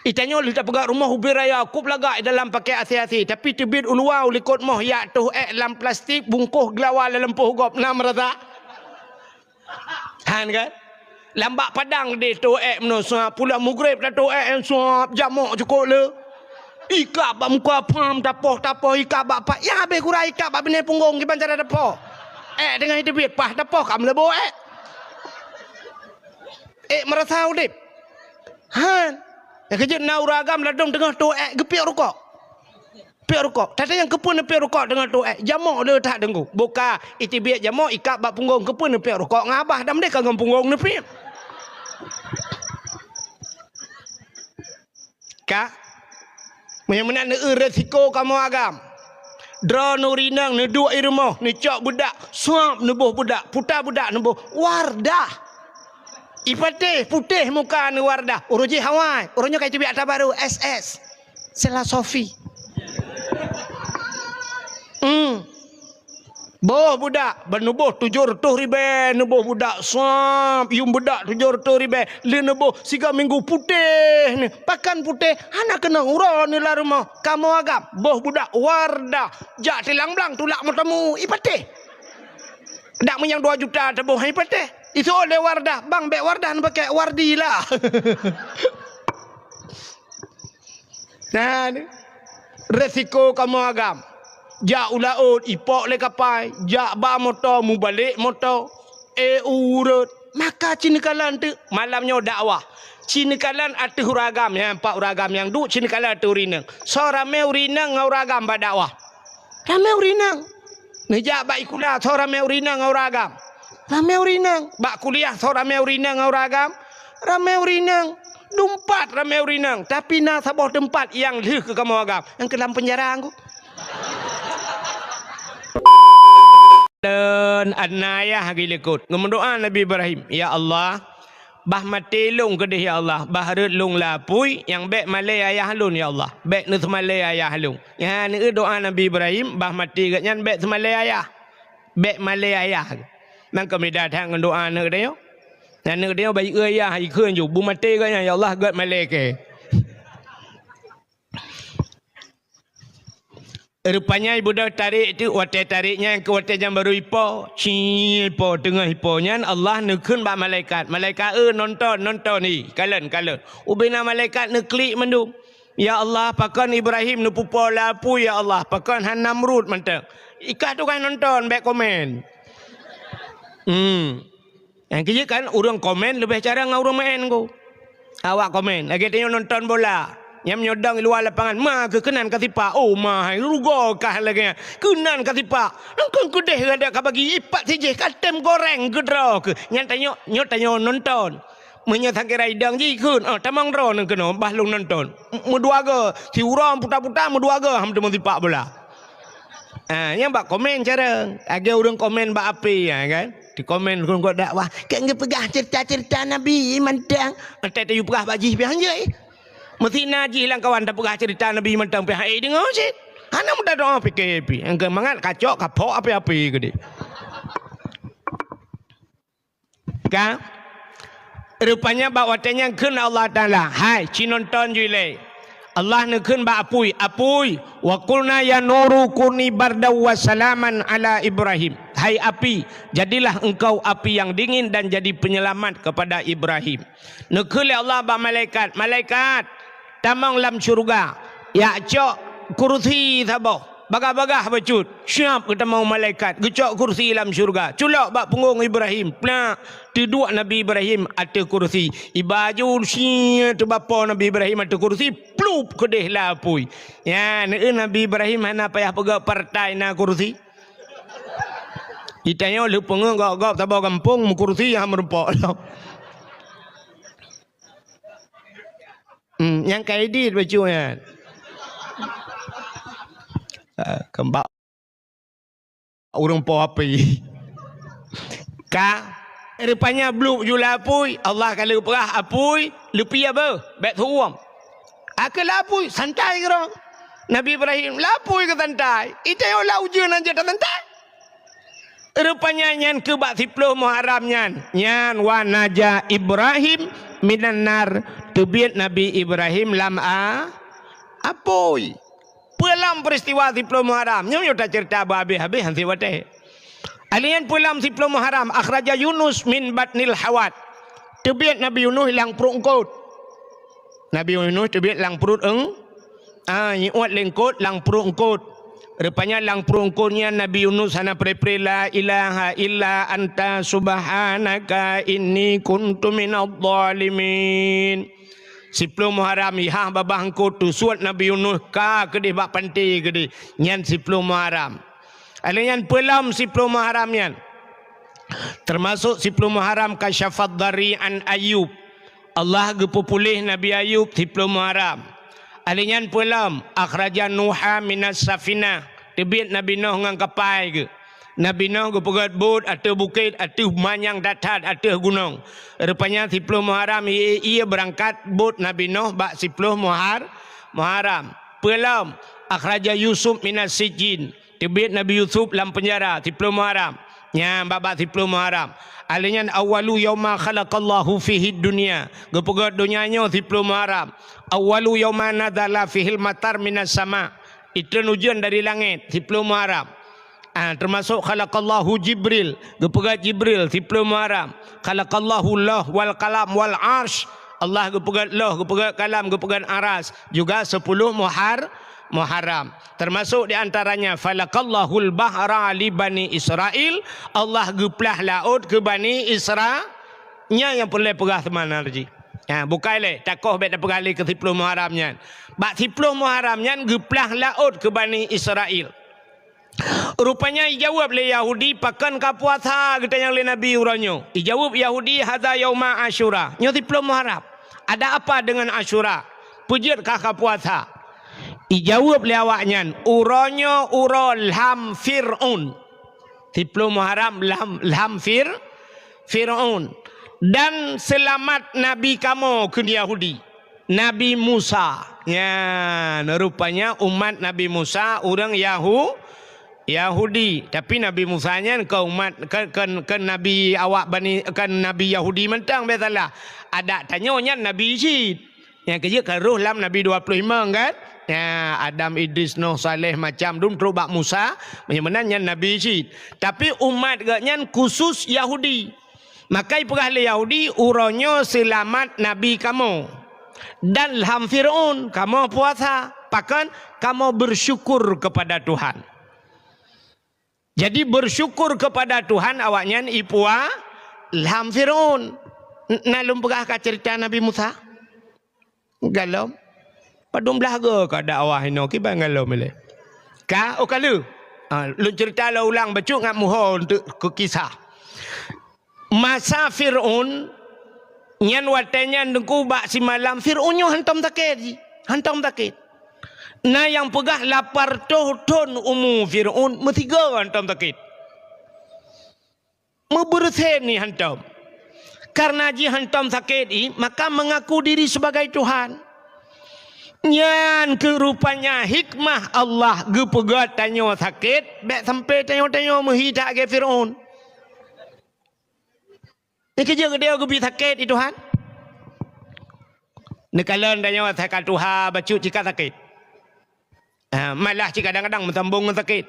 Itanya lu tak pegang rumah ubir raya kup lagak dalam pakai asi-asi tapi tebit uluau likut moh ya tuh dalam plastik bungkuh gelawal dalam pohgop nam rata. Han kan? Lambak padang dia tu meno suap pula mugrib dah tu suap jamuk cukup le. Ika bak muka pam tapoh ika bak pak ya habis kurai ika bak bini punggung di bancara tapoh. Dengan tebit pah tapoh kam lebo merasa udip. Han kerja nau ragam ladung tengah tu gepiak rokok. Piak rokok. Tadi yang kepun piak rokok dengan tu jamuk le tak dengu. Buka iti biak jamuk ikat bak punggung kepun piak rokok ngabah dah mereka ngam punggung ne piak. Ka menyamana ne resiko kamu agam. Dra nurinang ne dua irmo ne cok budak suap nebuh budak putar budak nebuh wardah. Ipatih putih muka ni wardah uruji Hawaii urunya kayak tibi atas baru SS Sela Sofi boh budak benubuh 700 ribu nubuh budak swap yung budak 700 ribu le nubuh 3 minggu putih ni pakan putih anak kena urang ni lah rumah kamu agam boh budak wardah jak tilang belang tulak matamu ipatih dak menyang 2 juta tebuh ipatih. Itu oleh wardah. Bang, bek wardah pakai wardi lah. Nah, resiko kamu agam. Jak ulaut, ipok le kapai. Jak ba motor, mu balik motor. Urut. Maka cinikalan tu, malamnya dakwah. Cinikalan atu uragam. Yang 4 uragam yang duk, cinikalan atu urinang. So, ramai urinang ngau uragam ba dakwah. Ramai urinang. Nejak ba ikulah, so ramai urinang ngau uragam. Ramai urinang. Bak kuliah so ramai urinang ngau ragam. Ramai urinang. Dumpat ramai urinang. Tapi na sabah tempat yang leh ke kamu agam. Yang ke dalam penjara aku. Dan anayah gilikut. Ngemendoa Nabi Ibrahim. Ya Allah. Bah mati lung ke dia ya Allah. Bah lung lapui. Yang bek malai ayah lun ya Allah. Bek ni semalai ayah lung. Ya ni doa Nabi Ibrahim. Bah mati kat nyan bek semalai ayah. Bek malai ayah. Nang kami datang doa nak dia. Nak dia baik ayah hai keun ju bu mati ke ya Allah gat maleke. Rupanya ibu dah tarik tu watai tariknya ke watai jam baru ipo. Cipo tengah iponya Allah nekun ba malaikat. Malaikat nonton ni. Kalen. Ubina malaikat nak klik mendung. Ya Allah pakan Ibrahim nu pupo lapu ya Allah. Pakan Han Namrud mantap. Ikat tu kan nonton back komen. Yang kerja kan orang komen lebih cara dengan orang main ko. Awak komen lagi tengok nonton bola yang menyodang di luar lapangan ma ke kenan katipa oh ma rugo kah lagi kenan katipa nangkang kudeh ada ka bagi ipat sije katem goreng gedro ke nyatanya nonton menyatakan kira idang ji kun tamang ro nang kena bahlung nonton meduaga si urang puta-puta meduaga ham temu tipak bola. Yang bak komen cara agak orang komen bak api kan di komen kau dakwah kan ngepegah cerita-cerita Nabi mantang tete you pegah baji pian je mesti naji lang kawan tak pegah cerita Nabi mantang pian dengar je ana muda doa PKP engke mangat kacok kapok api-api gede kan rupanya bak watanya keun Allah Taala hai cinonton jule Allah nekun ba apui wa qulna ya nuru kuni bardaw wa salaman ala Ibrahim. Hai api, jadilah engkau api yang dingin dan jadi penyelamat kepada Ibrahim. Nekun Allah ba malaikat tamang lam syurga. Ya cok kursi thabah. Bagah-bagah bacut. Syap kita mau malaikat. Gecok kursi dalam syurga. Culak bak punggung Ibrahim. Nah, duduk Nabi Ibrahim ada kursi. Ibaju siya tu bapa Nabi Ibrahim ada kursi. Plup kedih lapui. Ya, Nabi Ibrahim hana payah pegak partai na kursi. Itanya lu punggung gak tabau kampung mu kursi yang merempak lah. Yang kaidit bacunya. Kembak orang po api ka rupanya bluk jula apui Allah kalau perah apui lepi apa bet huam akal apui santai gerong Nabi Ibrahim lapui ke santai itu yo la ujian aja santai Rupanya nyan ke bak 10 Muharram nyan wa naja Ibrahim minan nar, tebiat Nabi Ibrahim lam apoi. Pelam peristiwa 10 Muharram. Nyo tak cerita habis-habis hanti wateh. Alian pelam 10 Muharram akhraja Yunus min batnil hawat. Tebiat Nabi Yunus hilang perut engkot. Nabi Yunus tebiat lang perut nyiuat lengkot lang perut engkot. Rupanya lang perungkurnya Nabi Yunus sana pre-pre la ilaha illa anta subhanaka inni kuntu minadh dhalimin. 10 Muharram ihah babah engkau tu suat Nabi Yunus ka kedih bak panti kedih nyan 10 Muharram. Alian pelam 10 Muharram nyan. Termasuk 10 Muharram kasyafat dari an Ayub. Allah gepupulih Nabi Ayub 10 Muharram. Alian pelam akhraja Nuha minas safina. Tebiat Nabi Nuh ngang kapal ke. Nabi Nuh ke pegat bot atau bukit atau manyang datat atau gunung. Rupanya 10 Muharram ia berangkat bot Nabi Nuh bak 10 Muharram. Pelam akhraja Yusuf minas sijin. Tebiat Nabi Yusuf dalam penjara 10 Muharram. Nya bak 10 Muharram. Alian awalu yauma khalaqallahu fihi dunya. Gepegat dunianya 10 Muharram. Awalu yauma nadala fihil matar minas sama. Itu hujan dari langit 10 Muharram. Termasuk khalaqallahu Jibril, gepegat Jibril 10 Muharram. Khalaqallahu lah wal kalam wal arsh. Allah gepegat lah, gepegat kalam, gepegat aras juga 10 Muharram. Termasuk di antaranya falaqallahul bahra li bani Israil. Allah geplah laut ke bani Israel. Nya yang boleh perah teman arji. Bukan le takoh bet pergali ke 10 Muharram nya. Bak 10 Muharram nya geplah laut ke bani Israel. Rupanya dijawab le Yahudi pakan ka puasa kita yang le Nabi uranyo. Dijawab Yahudi hadza yauma Asyura. Nyo 10 Muharram. Ada apa dengan Asyura? Pujud ka puasa. Dijawab le awaknya uranyo urol ham Fir'aun. 10 Muharram lam Fir'aun. Dan selamat Nabi kamu ke Yahudi, Nabi Musa. Ya, rupanya umat Nabi Musa orang Yahudi. Tapi Nabi Musa nya ke umat ke Nabi awak bani kan Nabi Yahudi mentang besalah. Ada tanyonya Nabi Syed. Yang kerja keruh lam Nabi 25 kan? Ya, Adam, Idris, Nuh, Saleh macam dum terubak Musa, menyenanya Nabi Syed. Tapi umat gaknya khusus Yahudi. Maka perahli Yahudi uronyo selamat Nabi kamu. Dan ham Fir'aun kamu puasa. Pakan kamu bersyukur kepada Tuhan. Jadi bersyukur kepada Tuhan awaknya ipua ham Fir'aun. Nalum perah ka cerita Nabi Musa? Galau. Padum belaga kada awah ino ki bang galau mele. Ka okalu. Lu cerita la ulang bacuk ngak muho untuk ke kisah. Masa Fir'aun nyan watenya dengku bak si malam Fir'aunnya hantam takit. Nah yang pegah 8 ton umu Fir'aun metiga hantam takit. Mebersen ni hantam. Karena ji hantam sakit ni maka mengaku diri sebagai Tuhan. Nyan kerupanya hikmah Allah gepegat tanyo sakit bek sampai tanyo menghidak ke Fir'aun. Ni kerja ke dia gebi sakit itu Tuhan. Ni kalan tanya sakit Tuhan bacu jika sakit. Malah jika kadang-kadang mentambung sakit.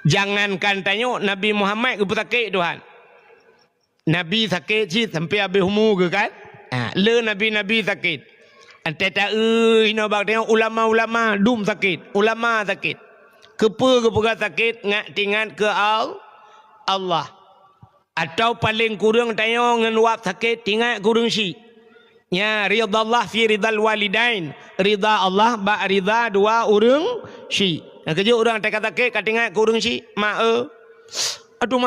Jangankan tanya Nabi Muhammad gebi sakit Tuhan. Nabi sakit sih sampai habis umur ke kan? Le Nabi sakit. Antara ino bak tengok ulama-ulama dum sakit, ulama sakit. Kepa sakit ngak tingat ke Allah. Atau paling kurang tanya ngan wap sakit tinggal kurang si. Ya ridha Allah fi ridal walidain. Ridha Allah ba ridha dua urang si. Yang kerja orang tak sakit kat tinggal kurang si. Aduh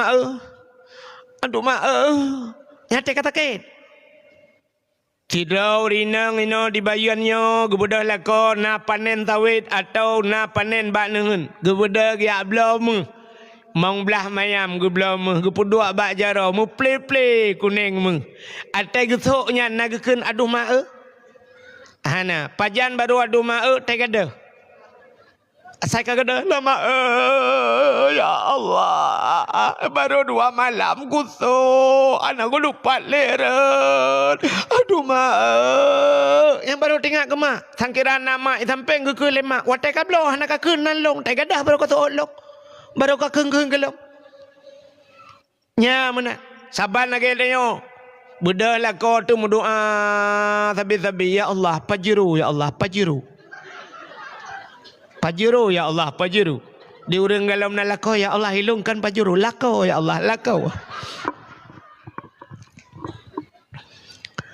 ya tak sakit. Tidau rinang ino dibayarnya gebedah lako na panen tawit atau na panen bak nengen. Gebedah ya belum. Mang belah mayam ge belum ge pudua bak jaro mu play kuning mu. Atai gesoknya nagakeun aduh mae. Hana pajan baru aduh mae tak ada. Saya kata nama ya Allah, baru 2 malam kusuk, anak aku lupa leren. Aduh mak, yang baru tinggal ke mak, sangkira nama sampai ke lemak, watai kablo anak aku nalong, tak gadah baru kata olok, baru kau keng gelong. Nya mana, sabar lagi denyo. Bedah lah kau tu berdoa sabi-sabi, ya Allah pajiru, ya Allah pajiru. Pajiru ya Allah, pajiru. Di urang galam na lako, ya Allah hilangkan pajiru. Lako ya Allah, lako.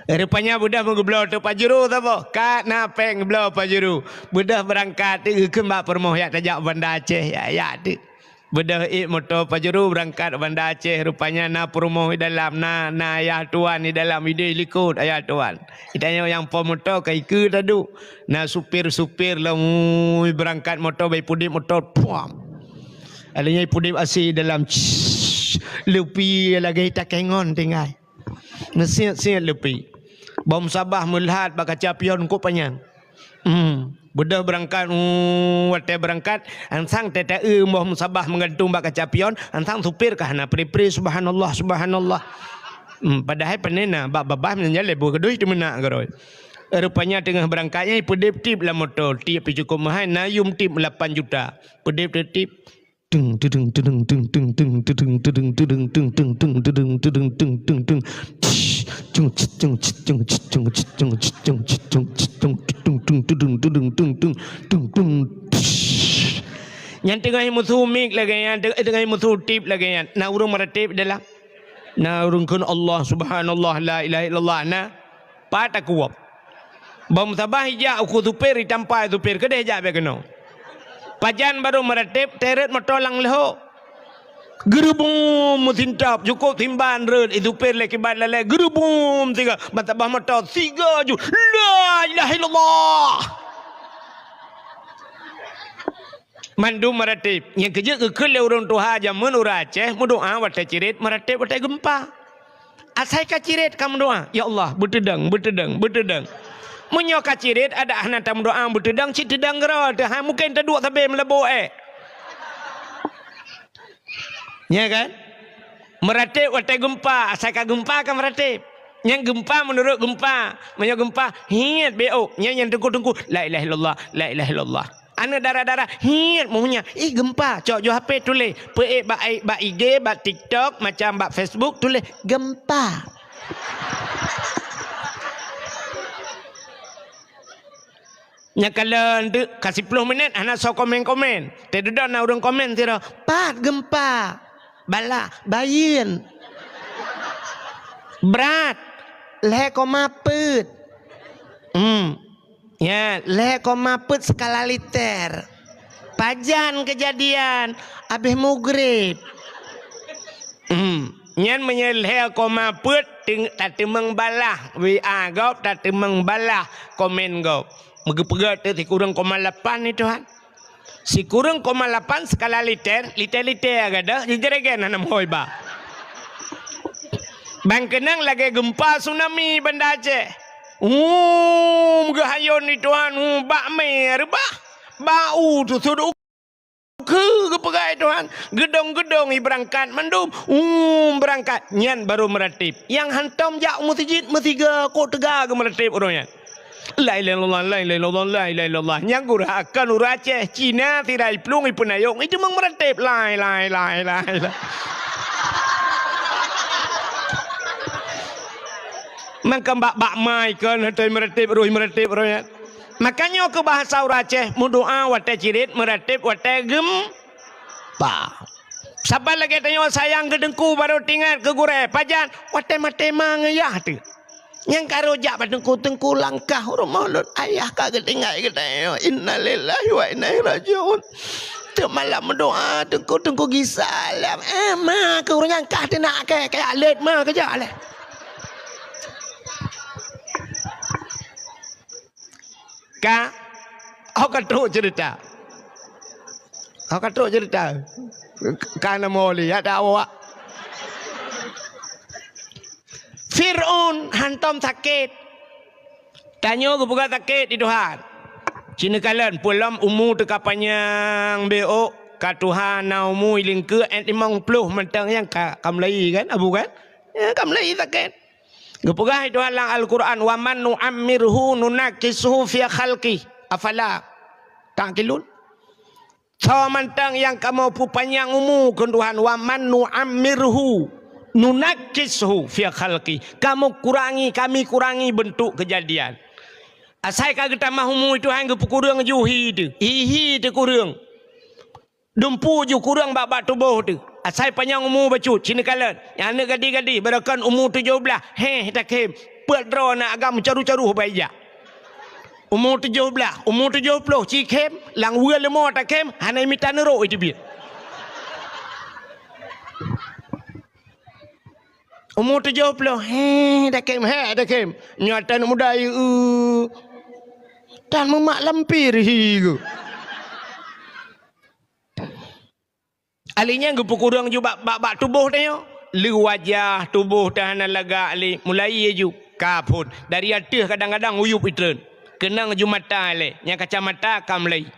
Rupanya budak mengeblau tu pajiru tabo. Kat napeng geblau pajiru. Budak berangkat ke mbak permoh ya tajak Banda Aceh ya tu. Budak motor pajiru berangkat Banda Aceh, rupanya na permoh dalam na ayah tuan di dalam ide likut ayah tuan. Itanya yang pom motor kai ke tadu. Na supir lah berangkat motor bai pudip motor puam. Adanya pudip asi dalam lepi lagi tak kengon tinggal. Nasihat lepi. Bom Sabah melihat bakaca pion ko panjang. Budak berangkat, watai berangkat, ansang tete Bom Sabah menggantung bakaca pion, ansang supir kahana pri subhanallah subhanallah. Padahal penena babah menjale bu kedui tu menak garoi. Rupanya tengah berangkatnya pedip tip lah motor, tip cukup mahal, nayum tip 8 juta. Pedip tip Tung tudung tudung tung tung tung tudung tudung tudung tung tung tung tudung tudung tung tung tung cung cung cung cung cung cung cung cung tung tung tudung tudung tung tung tung tung. Yang tengah musuh mik lagi yang tengah musuh tip lagi yang na urung meratip adalah na urung kun Allah subhanallah la ilaha illallah na pata kuap. Bom Sabah hijak aku supir ditampai supir ke dah hijak bekeno. Pajan baru meratip teret motolang leho. Gerubum mutintap cukup timban red itu per leki bad lale gerubum tiga batabah motor 3 ju la ilaha illallah. Mandu meratip yang kerja ke le urang tuha jamun ura Aceh mendoa watai cirit meratip watai gempa. Asai ka cirit kamu doa ya Allah betedang Menyoka cirit ada anak tam doa betedang cit tedang gera dah mungkin tak dua sampai melebo ya kan meratip watai gempa asai ka gempa kan meratip yang gempa menurut gempa menyo gempa hiat bo yang tengku la ilaha illallah la ilaha illallah ana darah-darah hiat mohnya gempa cok jo HP tulis pe ba IG ba TikTok macam ba Facebook tulis gempa. Nya kalau kasih 10 minit anak so komen. Tidak ada orang komen tira. Pat gempa. Bala bayin. Berat. Leh koma put. Ya, leh koma put skala liter. Pajan kejadian habis maghrib. Nyan menyeleh koma put tak temeng balah WA gau tak temeng balah komen gau. Megepegat si kurang 0,8 ni Tuhan. Si kurang 0,8 skala liter agak jejeragan anam hoiba. Bang kenang lagi gempa tsunami Banda Aceh. Gahayon ni Tuhan, bak mer bah. Bau tu sudah ke pegai Tuhan. Gedong-gedong berangkat mendum. Berangkat nyan baru meratip. Yang hantam jak masjid mestiga kok tegak ke meratip orangnya. La ilaha illallah, la ilaha illallah, la ilaha illallah. Yang gurakan ura Aceh, Cina tirai plung ipu nayong itu memang meratip. La ilaha. Maka bak mai kan hatoi meratip rohnya. Makanya ke bahasa ura Aceh mendoa watai cirit meratip watai gempa. Sabar lagi tanya sayang ke dengku baru tinggal ke gure pajan watai matema ngeyah tu. Yang karojak tengku langkah rumah lon ayah kagak tinggal kita innalillahi wa inna ilaihi rajiun. Tu malam doa tengku gisalam mak ke orang kah nak kayak alet mak kerja alet. Ka kau cerita. Karena mau lihat awak Fir'aun hantam sakit. Tanya ke buka sakit di Tuhan. Cina kalan pulam umur teka panjang beo ka Tuhan na umur iling ke 50 mentang yang kamlai kan abu kan ya kamlai takkan gepegah itu halang Al-Quran wa man nu'ammirhu nunakisuhu fi khalqi afala taqilun so mentang yang kamu pu panjang umur ke Tuhan wa man nu'ammirhu nunakisuhu fi khalqi kami kurangi bentuk kejadian. Asai kagak tamah umur itu hang kurang juhi tu. Hihi tu kurang. Dumpu ju kurang bak tubuh tu. Asai panjang umur bacut cina kalan. Yang anak gadi-gadi berakan umur 17. Tak kem. Pedro nak agam caru-caru baik. Umur 17, umur 70 cikem lang wua lemo tak kem hanai mita nero itu biar. Umur 70 tak kem nyata muda dan memak lampir higu. Alinya gupu kurang juga bak tubuh tanya. Lu wajah tubuh tahanan laga ali mulai ju kaput dari atas kadang-kadang uyup itren. Kenang ju mata ale nya kacamata kamlai.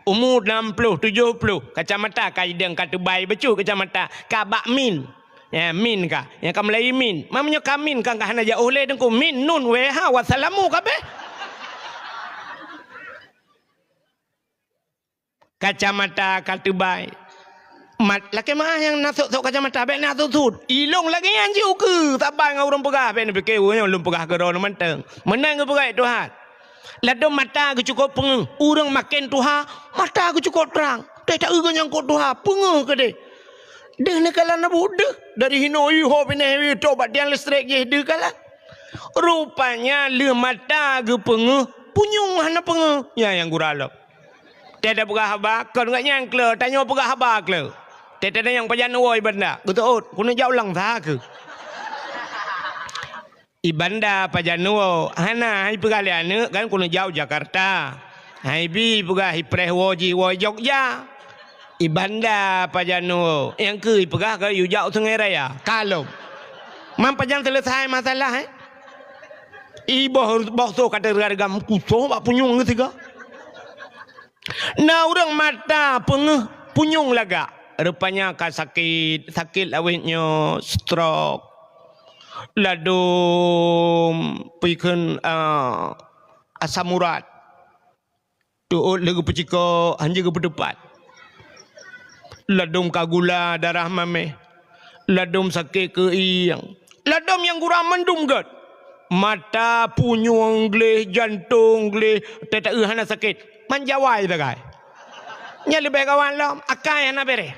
Umur 60 70 kacamata kaidang katubai becu kacamata ka bak min. Ya min ka yang kamlai min. Mamanya kamin kan kahana jauh le dengku min nun weha wassalamu kabeh. Kacamata katubai mat laki mah yang nasuk kacamata baik nak tutut ilong lagi yang jiu ke tak bang orang pegah baik nak fikir yang belum pegah ke orang mentang menang ke pegai Tuhan ladom mata ke cukup pengeng orang makin Tuhan mata ke cukup terang tak uga nyangkut Tuhan pengeng ke deh ni kalan nak budak dari hinoi ho pineh tobat yang listrik je deh kalan rupanya le mata ke pengeng punyung hana pengeng ya yang guralap tiada pegah haba kau enggak nyangkle tanya pegah haba kle tiada yang pajan woi benda betul kuna jauh lang tha ke ibanda pajan wo hana hai pegah liane kan kuna jauh Jakarta hai bi pegah hipreh woji wo Jogja ibanda pajan wo yang ke pegah ke yu jauh Sungai Raya kalau mam pajan selesai masalah iboh tu kata regam kuso bak punyung ketiga. Nah orang mata pengeh punyung laga rupanya ka sakit awetnya stroke ladum pikeun asam urat tuut legu peciko hanje ke berdepat ladum ka gula darah mameh ladum sakit ke iyang ladum yang gurang mendum gat mata punyung gleh jantung gleh tak hana sakit manjawai dah guys. Nya lebih kawan lo akai ana bere.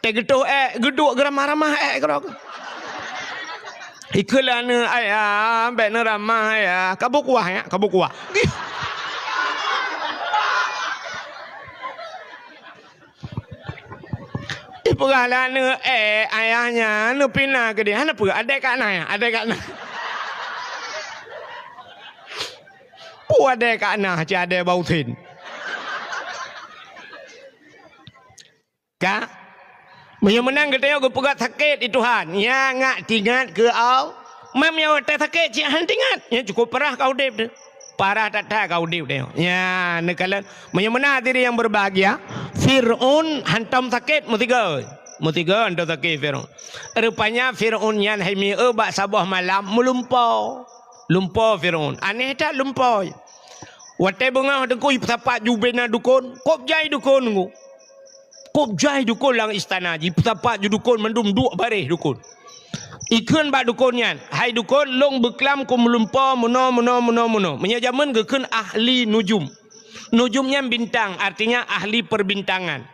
Te geduk geduk ramah-ramah kerok. Ikulana ayah bena ramah ya. Kabuk kuah ya, kabuk kuah. Ipugalana ayahnya nu pina ke dia. Hana pu adek kat na ya, adek kat na. Pu adek kat na ci adek bau tin. Ka menang kita yo pegat sakit itu han ya ngak tingat ke au mam yo tak sakit ci han tingat ya cukup parah kau dep de parah tak kau dep de ya nekalan menang diri yang berbahagia Fir'aun hantam sakit mutiga hantam sakit Fir'aun rupanya Fir'aun yan hai mi bak sabah malam melumpau Fir'aun aneh tak lumpau wate bunga dengku tapak jubena dukun kop jai dukun ngu kop jai dukun lang istana ji tapak ju dukun mendum duk bareh dukun ikun bak dukun yan hai dukun long beklam ku melumpau muno menyajaman gekun ahli nujumnya bintang artinya ahli perbintangan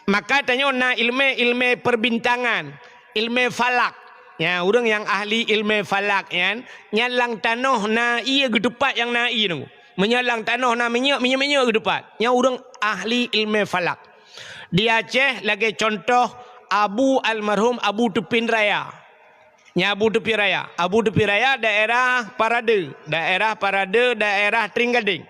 maka tanya na ilmu perbintangan ilmu falak ya orang yang ahli ilmu falak yan nyalang tanah na iya gedepat yang na iya menyalang tanah na minyak gedepat yang orang ahli ilmu falak di Aceh lagi contoh almarhum Abu Tupin Raya. Nya Abu Tupin Raya daerah Parade, daerah Tringgading.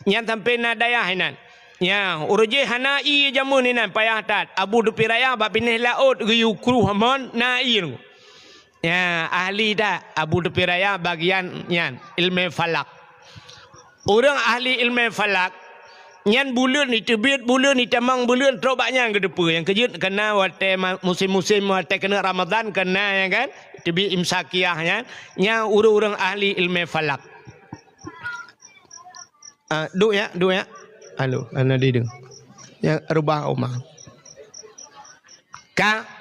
Nya sampai na daya hinan. Nya uruje hana i jamun hinan payah tat. Abu Tupin Raya bak pineh laut geyu kru hamon na i. Ya ahli dah Abu Tupin Raya bagian yan ilmu falak. Orang ahli ilmu falak nyan bulan ni terbit bulan ni tamang bulan terobaknya ke depan yang kejut kena wate musim-musim wate kena Ramadan kena ya kan terbit imsakiahnya nya orang-orang ahli ilmu falak. Duk ya. Halo, ana dideng. Yang rubah omah. Ka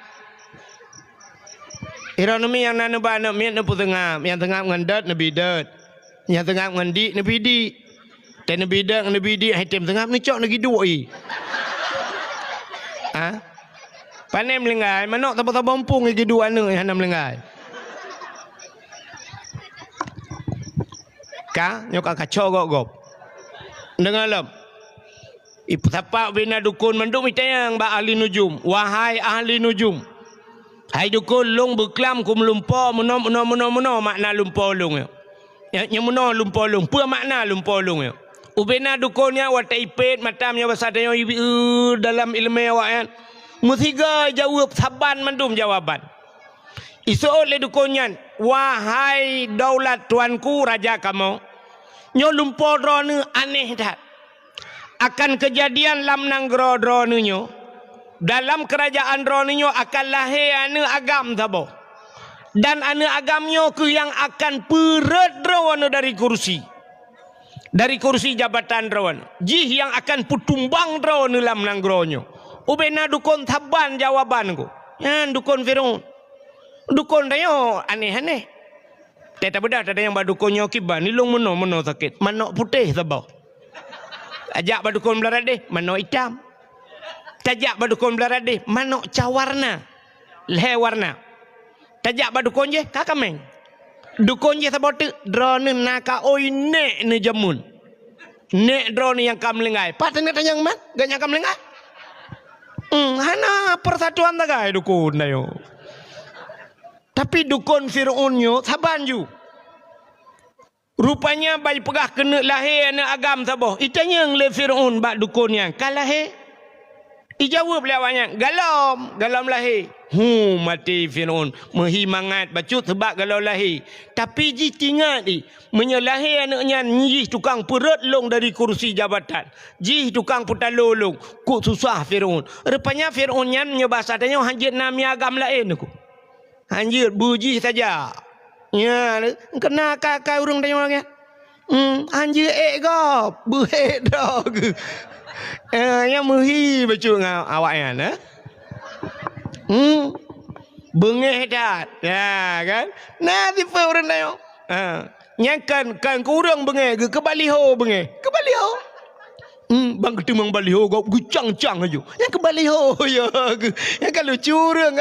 Ironomi yang nana bana miat na putengah, yang tengah ngandat nabi dat, yang tengah ngandi nabi di, dan nabi dat nabi di, hitam tengah ni cok lagi dua i. Panen melengai, manok tak bompong lagi dua anu yang nak melengai. Ka nyok kacau gop. Dengar lam. Ibu tapak bina dukun manduk mitayang ba ahli nujum. Wahai ahli nujum. Hai dukun long berkelam ku melumpa meno makna lumpa long ya. Yang meno lumpa long. Apa makna lumpa long ya? Ubena dukunnya wata ipet matamnya basadanya dalam ilmu awak kan. Musiga jawab saban mandum jawaban. Isu oleh dukunnya wahai daulat tuanku raja kamu. Nyo lumpa drone aneh dah. Akan kejadian lam nanggro drone nyo. Dalam kerajaan Ronio akan lahir anak agam tabo. Dan anak agamnya ke yang akan peret rawan dari kursi. Dari kursi jabatan rawan. Jih yang akan putumbang rawan dalam nanggronyo. Ubena dukun taban jawaban ko. Yan dukun Firaun. Dukun dayo aneh-aneh. Teta bedah ada yang badukonyo kiban nilung meno sakit. Manok putih tabo. Ajak badukun belarat deh, manok hitam. Tajak badukon belarat deh, manok cawarna, leher warna. Tajak badukon je, kakameng. Dukon je sabot drone naka oi nek ne jamun. Nek drone yang kam lengai. Patang tanyang man, ganya kam lengai. Hana persatuan tagai dukun nayo. Tapi dukun Firaunyo saban ju. Rupanya bayi pegah kena lahir anak agam saboh. Itanya le Firaun bak dukunnya. Kalahir dijawab lewatnya, galam lahir. Mati Firaun. Menghimangat bacut sebab galau lahir. Tapi ji tinggal ni, menyelahir anaknya, ji tukang perut long dari kursi jabatan. Ji tukang putalo long. Kuk susah Firaun. Rupanya Firaunnya menyebasa tanya hanjit nami agam lain aku. Hanjit buji saja. Ya, kena kakak urung tanya orangnya. Hanjit gop, buhet dog. Yang muhi baca dengan awaknya bengeh dah ya kan nah tipe orang lain nyakan kan kurang bengeh ke baliho bengeh ke baliho bang ketimang baliho kau gucang-cang aja yang ke baliho ya yang kalau curang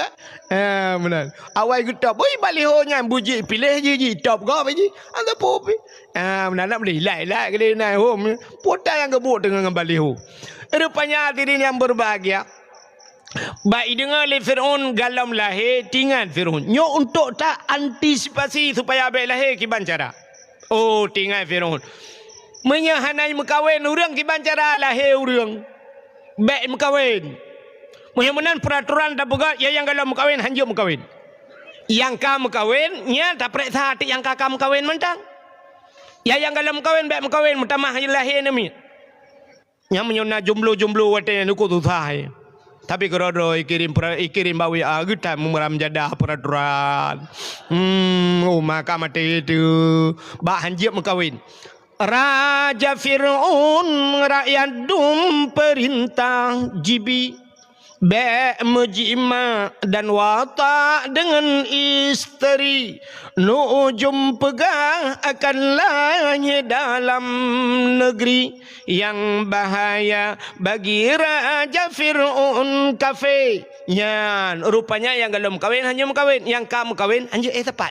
ah benar awal kita boy baliho nya buji pilih je top kau apa je anda popi benar nak beli lai ke dia home potai yang gebuk dengan baliho. Rupanya hadirin yang berbahagia. Baik dengar le Firaun galam lahir tinggal Firaun. Nyo untuk tak antisipasi supaya baik lahir kiban cara. Oh tinggal Firaun. Menyahanai mekawin orang kiban cara lahir orang. Baik mekawin. Muhammad peraturan tak pegat ya yang galam mekawin hanjur mekawin. Yang ka mekawin nya tak periksa hati yang kakak mekawin mentang. Ya yang galam mekawin baik mekawin mutamah lahir nami. Yang menyona jomblo-jomblo watenya nuku susah. Tapi kalau ikirim bawi kita memeram jadah peraturan. Maka mati itu bak hanjib mekawin. Raja Firaun rakyat dum perintah jibi. Bek mejima dan watak dengan isteri. Nujum pegah akan lahir dalam negeri yang bahaya bagi Raja Firaun kafir. Yan, rupanya yang galum kawin hanya mengkawin, yang kamu kawin hanya tepat.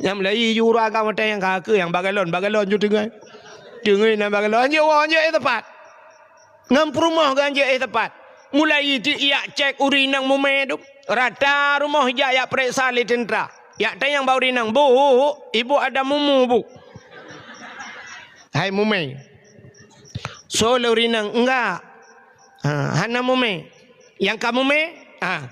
Yang Melayu jura agama yang kakak yang bagalon ju dengar. Dengar nak bagalon hanya tepat. Ngam rumah ganja tepat. Mulai dia cek urinang mume tu. Rata rumah ya periksa li tentera. Ya tayang bau urinang. Bu, ibu ada mumu bu. Hai mume. So le urinang enggak. Hana mume. Yang kamu mume,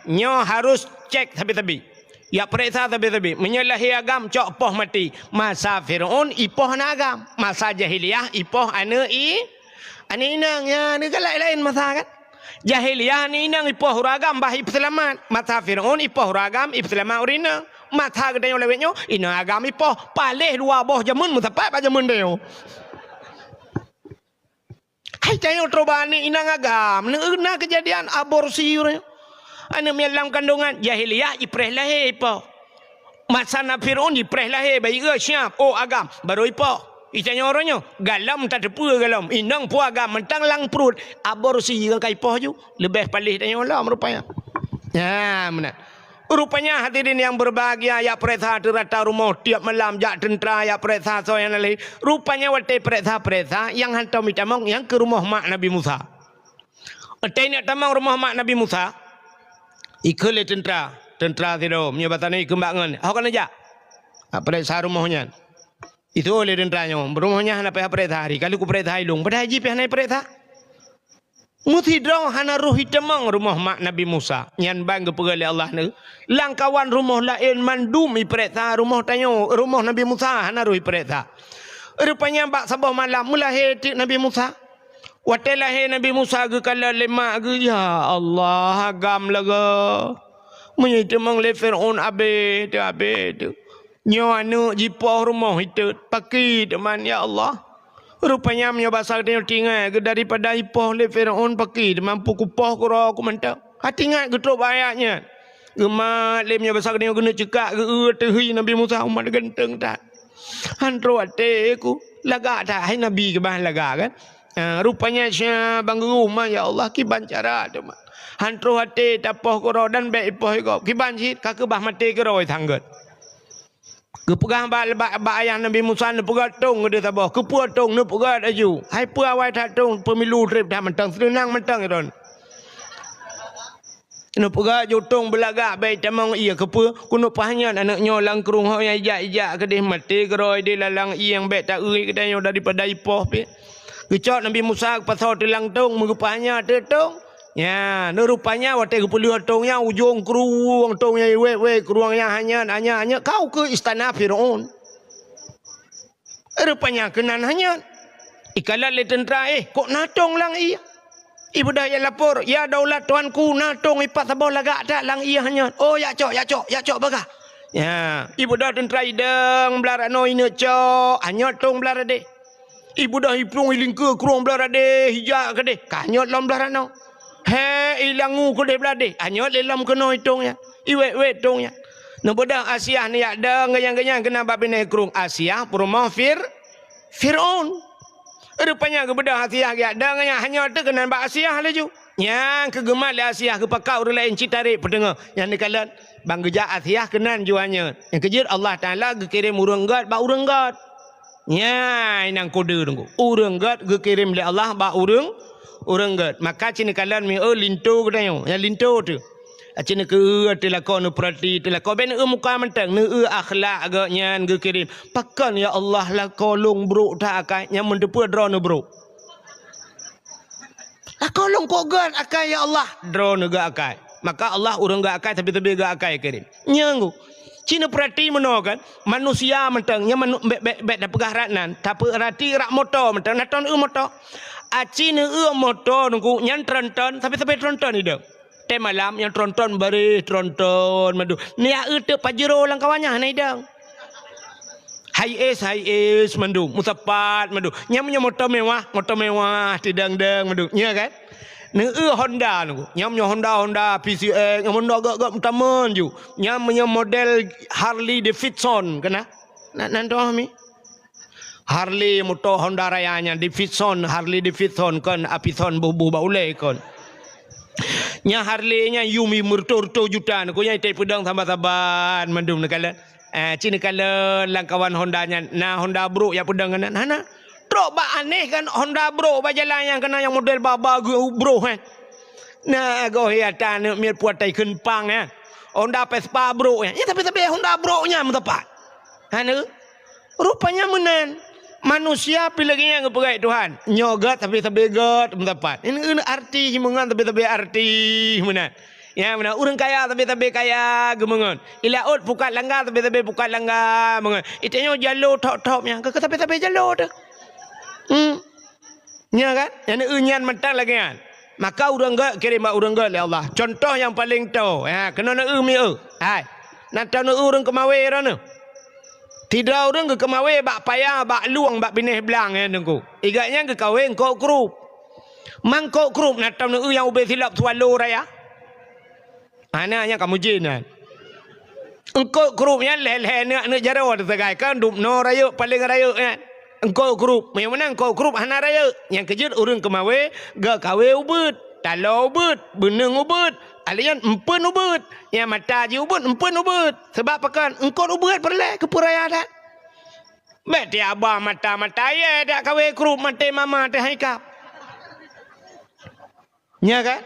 nyo harus cek tapi-tapi. Ya periksa tapi menyalahi agam cok poh mati. Masa Firaun ipoh na agam. Masa jahiliyah ipoh ani inang ya ni kan lain masa kan. Jahiliyah ni inang ipoh ragam bah selamat. Masa Firaun ipoh ragam selamat urina. Masa gedenya lewetnya inang agam ipoh palih dua boh jamun mutapat ba jamun deo. Hai tayo trobani inang agam na kejadian aborsi urang. Anu dalam kandungan jahiliyah ipreh lahir ipo. Masa na Firaun ipreh lahir bayi ke siap. Oh agam baru ipo. Itanya orangnya galam tak depa galam. Inang pu agam mentang lang perut. Aborsi ke ipo ju. Lebih palih tanya Allah rupanya. Ya benar. Rupanya hadirin yang berbahagia ya peresa terata rumah tiap malam jak tentera ya peresa so yang lain. Rupanya waktu peresa yang hantar mitamong yang ke rumah mak Nabi Musa. Tanya tamang rumah mak Nabi Musa. Ikut tentera tidur menyebatan ini kembangan. Awak kan aja. Periksa rumahnya. Itu oleh tenteranya. Rumahnya hana pihak periksa hari. Kalau ku periksa ilung. Pada haji pihak naik periksa. Muti drong hana ruh hitamang rumah mak Nabi Musa. Yang bang kepegali Allah ni. Langkawan rumah lain mandumi periksa rumah tanya. Rumah Nabi Musa hana ruh periksa. Rupanya bak sabah malam mulai Nabi Musa. Watelah Nabi Musa ke kala lemak ke ya Allah agam laga. Menyita mang le Firaun abe tu. Nyo anu jipoh rumah itu pakai teman ya Allah. Rupanya menyo basah dia tinggal ke daripada ipoh le Firaun pakai mampu kupoh kura ku mantap. Hati ingat ke trop ayatnya. Gemat le menyo basah dia kena cekak ke tehi Nabi Musa umat genteng tak. Hantro ate ku laga tak hai Nabi ke bahan laga kan. Rupanya bang rumah ya Allah kiban cara tu mak. Hantro hati tapoh koro dan baik ipoh ko. Kiban hit kakek bah mati kero tanggut. Kepegang ba ayah Nabi Musa ne pegat tong dia tabah. Kepua tong ne pegat aju. Hai pu awai tak tong pemilu trip dah mentang senang mentang ron. Ne pegat jotong belagak baik tamang ia kepua kuno pahnya anaknya lang kerung ho yang ijak kedih mati kero dia lalang yang baik tak ui kedanya daripada ipoh pe. Kecok Nabi Musa pasal telang tong mengupahnya tetong. Ya, rupanya waktu kepuluh tongnya ujung keruang tongnya we keruangnya hanya kau ke istana Firaun. Rupanya kenan hanya ikalat le tentera kok natong lang ia. Ibu dah yang lapor, ya daulat tuanku natong ipat sabah lagak tak lang ia hanya. Oh ya cok baga. Ya, ibu dah tentera idang belara no ini cok hanya tong belara deh. Ibu dah hipung iling ke kurung belara deh hijak ke deh. Kanyot lam belara no. He ilangu ke deh belara deh. Anyot lam kena hitungnya. Iwe hitungnya. Nabodah Asia ni ada ngayang-ngayang kena babi naik kurung Asia perumah Firaun. Rupanya kebedah Asia ada ngayang hanya tu kena bak Asia laju. Yang kegemat le Asia ke pakau lain citarik pendengar. Yang dikalan bang gejak Asia kenan juanya. Yang kejut Allah Taala kirim urang gat bak urang gat. Ya, inang kode tunggu. Urang gat kirim le Allah ba urang gat. Maka cini kalan mi linto katanya. Yang linto tu. Cini ke telakon perhati telakon ben muka mentang ne akhlak agaknya kirim. Pakan ya Allah lah kolong bro tak akai yang mendepa drone bro. Lah kolong kok gat akai ya Allah drone gak akai. Maka Allah urang gak akai tapi gak akai kirim. Nyanggu. Cina perhati meno kan manusia mentang nya bet dah pegah ratnan tapi rati rak motor mentang naton motor acina motor nunggu nyan tronton tapi tronton ida te malam yang tronton bare tronton madu ni te pajero lang kawannya na ida high es mandu musapat madu nya motor mewah tidang-dang madu nya kan ne Honda nunggu nyamnya Honda PCX Honda gak taman ju nyamnya model Harley Davidson kena nanti kami Harley motor Honda rayanya Davidson Harley Davidson kan apison bubu baule kan nya Harley nya Yumi murto juta nunggu nya tai pedang tambah-tambahan mandum nekala cina kala langkawan Honda nya nah Honda bro ya pedang kan hana Trok ba aneh kan Honda bro ba jalan yang kena yang model baba bro kan. Nah go hiatan mir puat tai kenpang ya. Honda Vespa bro ya. Ya tapi Honda bro nya mentepat. Hana rupanya menan manusia pilihnya ngepegai Tuhan. Nyogat tapi gat mentepat. Ini arti himungan tapi arti menan. Ya mana orang kaya tapi kaya gemengon. Ilaut pukat langgar tapi pukat langgar mengon. Itanya jalo tok-tok yang ke tapi jalo dah. Ya kan? Yang unyan mentang lagi kan. Maka orang gak kirim orang gak oleh Allah. Contoh yang paling tahu, ya kena nak mi hai. Nak tahu nak orang kemawe rana. Tidak orang ke kemawe bak payah bak luang bak binih belang ya nengku. Igaknya ke kawin kok krup. Mang kok krup nak tahu nak yang ubah silap swallow raya. Anaknya kamu jinan. Engkau krupnya leh-leh nak jaro tersegai kan dup no raya paling raya kan. Engkau krup, yang mana engkau krup hana raya. Yang kejut orang kemawe gak kawe ubud, talau ubud, beneng ubud, alian empen ubud. Yang mata je ubud, empen ubud. Sebab pakan engkau ubud perleh ke puraya dak. Beti abah mata-mata ya dak kawe krup mate mama teh haikap. Nya kan?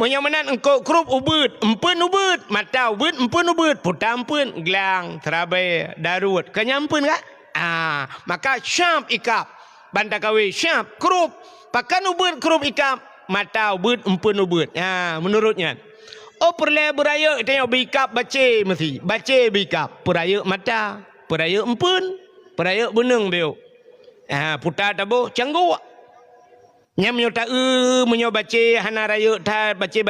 Yang mana engkau krup ubud, empen ubud, mata ubud, empen ubud, putampen, gelang, terabai, darut, kenyampen kan? Maka syab ikap, banta kawe syab krup, pakan ubud krup ikap, mata ubud, empen ubud. Menurutnya. Oh perle beraya tengok bikap baca mesti, baca bikap, peraya mata, peraya empen, peraya beneng beo. Putar tabu canggu. Nyam nyota menyo baca hana raya ta baca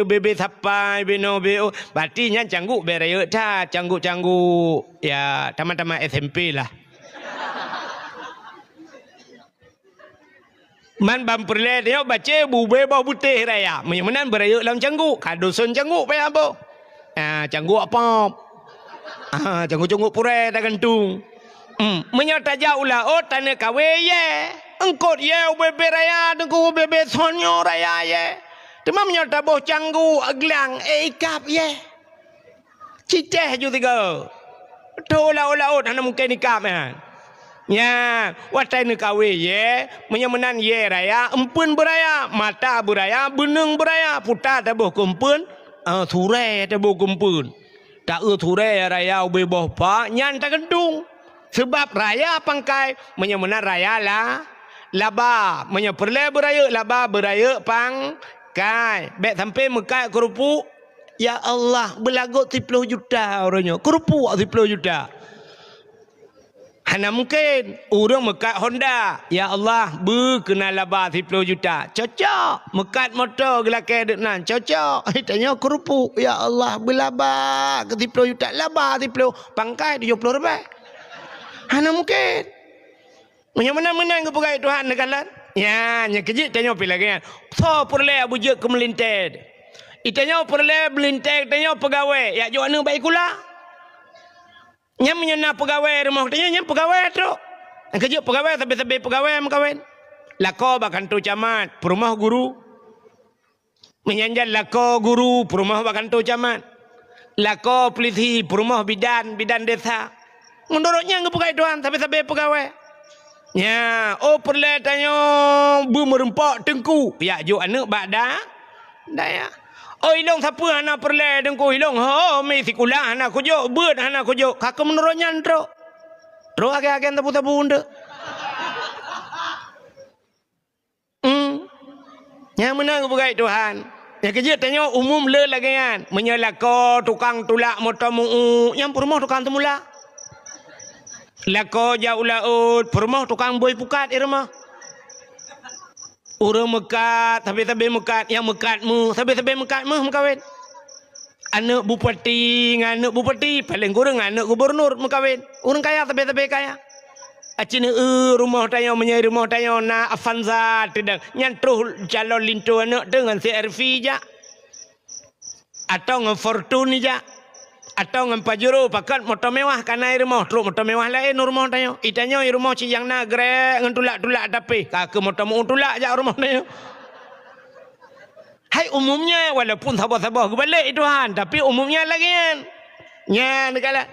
bebe sapai beno beo berarti nya canggu be raya ta canggu ya taman-taman SMP lah. Man bam perle dia baca bube bau putih raya menyemenan beraya dalam canggu kadusun canggu pe apa canggu apa canggu pure ta gantung menyata jauh lah oh tanah kawe ye engkau ye bebe raya engkau bebe sonyo raya ye tema menyata boh canggu aglang ikap ye ciceh ju tiga tola ola hana mungkin ikap ya watai ne kawe ye menyemenan ye raya empun beraya mata beraya beneng beraya puta ta boh kumpun ture ta boh kumpun tak ture raya beboh pa nyan ta gendung. Sebab raya pangkai menyemenan raya lah laba menyeperle beraya laba beraya pangkai bet sampai mekai kerupuk ya Allah belagot 30 juta orangnya kerupuk 30 juta hana mungkin orang mekat Honda ya Allah kena laba 30 juta cocok mekat motor gelakai deknan cocok tanya kerupuk ya Allah belaba ke 30 juta laba 30 pangkai 70 ribu hana mungkin. Menang-menang ke pegai Tuhan nekalan. Ya, nya kejit tanya pi lagi kan. So perle abujek ke melinted. Itanya perle melinted tanya pegawai. Ya jo anu baik kula. Nya menyena pegawai rumah tanya nya pegawai tu. Kejit pegawai tapi pegawai mengkawin. Lako bakan tu camat, perumah guru. Menyanjal lako guru, perumah bakan tu camat. Lako polisi, perumah bidan desa. Menurutnya ngepegai Tuhan tapi pegawai. Ya, oh perle tanya bu merempak tengku. Ya jo anak bakda. Daya. Oh ilong siapa hana perle tengku ilong. Oh mi sikulah hana kujo, beut hana kujo. Kakak menurutnya ndro. Ndro age-age tabu-tabu unda. Yang menang ngepegai Tuhan. Yang kerja tanya umum le lagi kan. Menyelako tukang tulak motor muu. Yang perumah tukang temula. Lako jauh laut, perumah tukang boy pukat irma. Orang mekat, tapi mekat, yang mekatmu, tapi mekatmu mengkawin. Anak bupati, anak bupati, paling kurang anak gubernur mengkawin. Orang kaya tapi kaya. Acina rumah tanya menyai rumah tanya na Avanza tidak nyantruh calon lintu anak dengan CRV ja. Atau dengan Fortune ja. Atau dengan Pajero pakat motor mewah karena rumah terus motor mewah lain rumah tanya itanya rumah ciyang nagre dengan tulak tapi kakek motor mau tulak aja rumah tanya hai umumnya walaupun sabar-sabar balik Tuhan tapi umumnya lagi kan nya negala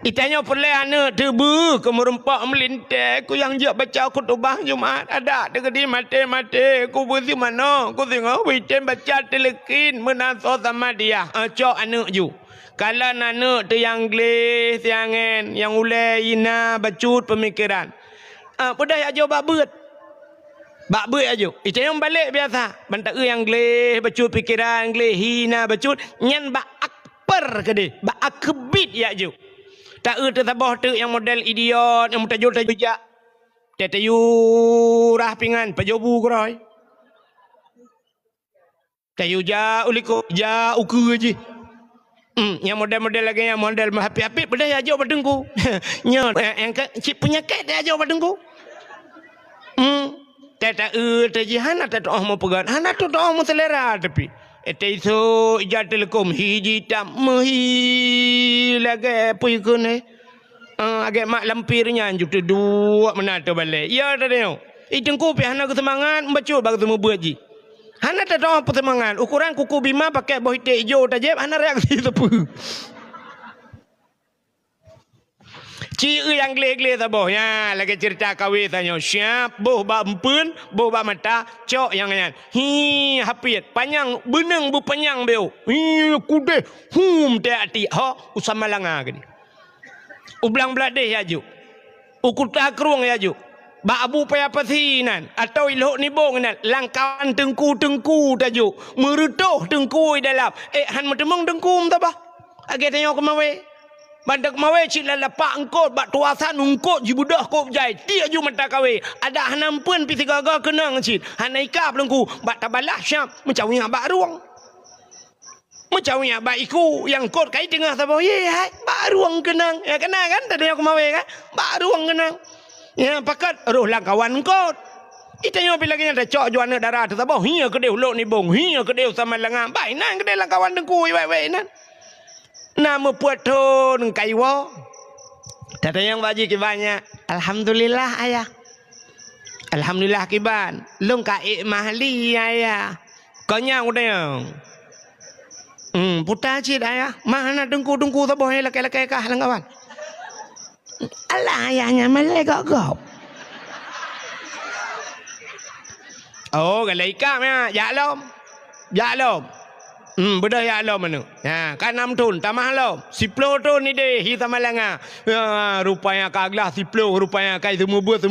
itanya perle anak tebu ke merempak melintas ku yang jak baca khutbah Jumaat ada degedi mati ku buzi mana ku tengok weekend baca telekin menaso sama dia cok anak ju. Kalau anak tu yang gelis, yang ulai, ina, bacut pemikiran. Pedah ya jawab beut. Bak buat aja. Itu yang balik biasa. Bantak yang geleh bacut pikiran, geleh hina bacut. Nyan bak akbar ke dia. Bak akbit ya aja. Tak ada tabah tu yang model idiot, yang tajuk-tajuk jak. Tetayu rah pingan, pajobu keroy. Tayu ja uliko, ja uku aja. Yang model-model lagi, yang model happy-happy, pada ya jauh badengku. Yang cip penyakit dia jauh badengku. Tak taji hana tak tahu mau pegat, hana tu tahu mau selera tapi. Itu ija telekom hiji tak mahi lagi apa ikut ni. Agak mak lampirnya anjuk tu dua menata balik. Ya tak tahu. Itengku pi hana kesemangat membaca baru temu buat ji. Hana tak tahu apa semangat. Ukuran kuku bima pakai bawah hitam hijau tajam, hana reaksi apa. Ciri yang geleh-geleh tak boh. Ya, lagi cerita kahwin tanya. Siap, boh bak empun, boh bak mata, cok yang nyan. Hi, hapit. Panjang, benang berpanjang beo. Hi, kudeh. Teh hati. Ha, usah malanga gini. Ublang beladeh ya ju. Ukuta kerung ya ju. Bak abu payah pasinan. Atau ilhok nibong nan. Langkawan tengku-tengku tak ju. Merutuh tengku dalam. Han metemung tengku tak bah. Agak tanya kemawai. Bandak mawe cik lalapak engkot bak tuasan engkot jibudah kop jai dia ju mata kawe ada hanampun pi tiga-tiga kenang cik hanaika pelengku bak tabalah syap mecawinya bak ruang mecawinya bak iku yang kot kai tengah sabo ye hai bak ruang kenang ya kenang kan tadi aku mawe kan bak ruang kenang ya pakat roh lang kawan engkot itanya pi lagi ada cok juana darah tu sabo hiya kedeu lok ni bong hiya kedeu sama lengang bai nan kedeu lang kawan dengku wei nan nama puatun kaiwa. Tata yang baji kibannya. Alhamdulillah ayah. Alhamdulillah kiban. Long kaik mahli ayah. Kanya udah yang. Putar cid ayah. Mana dengku-dengku tak boleh laki-laki kah langgawan. Alah ayahnya malai gak-gak. Oh galai ikam ya. Jaklom. Jaklom. Bedah ya Allah mana? Ya, kan 6 tahun tamah lo. 10 tahun ni deh kita malanga. Ya, rupanya kaglah 10 rupanya kai semua buat.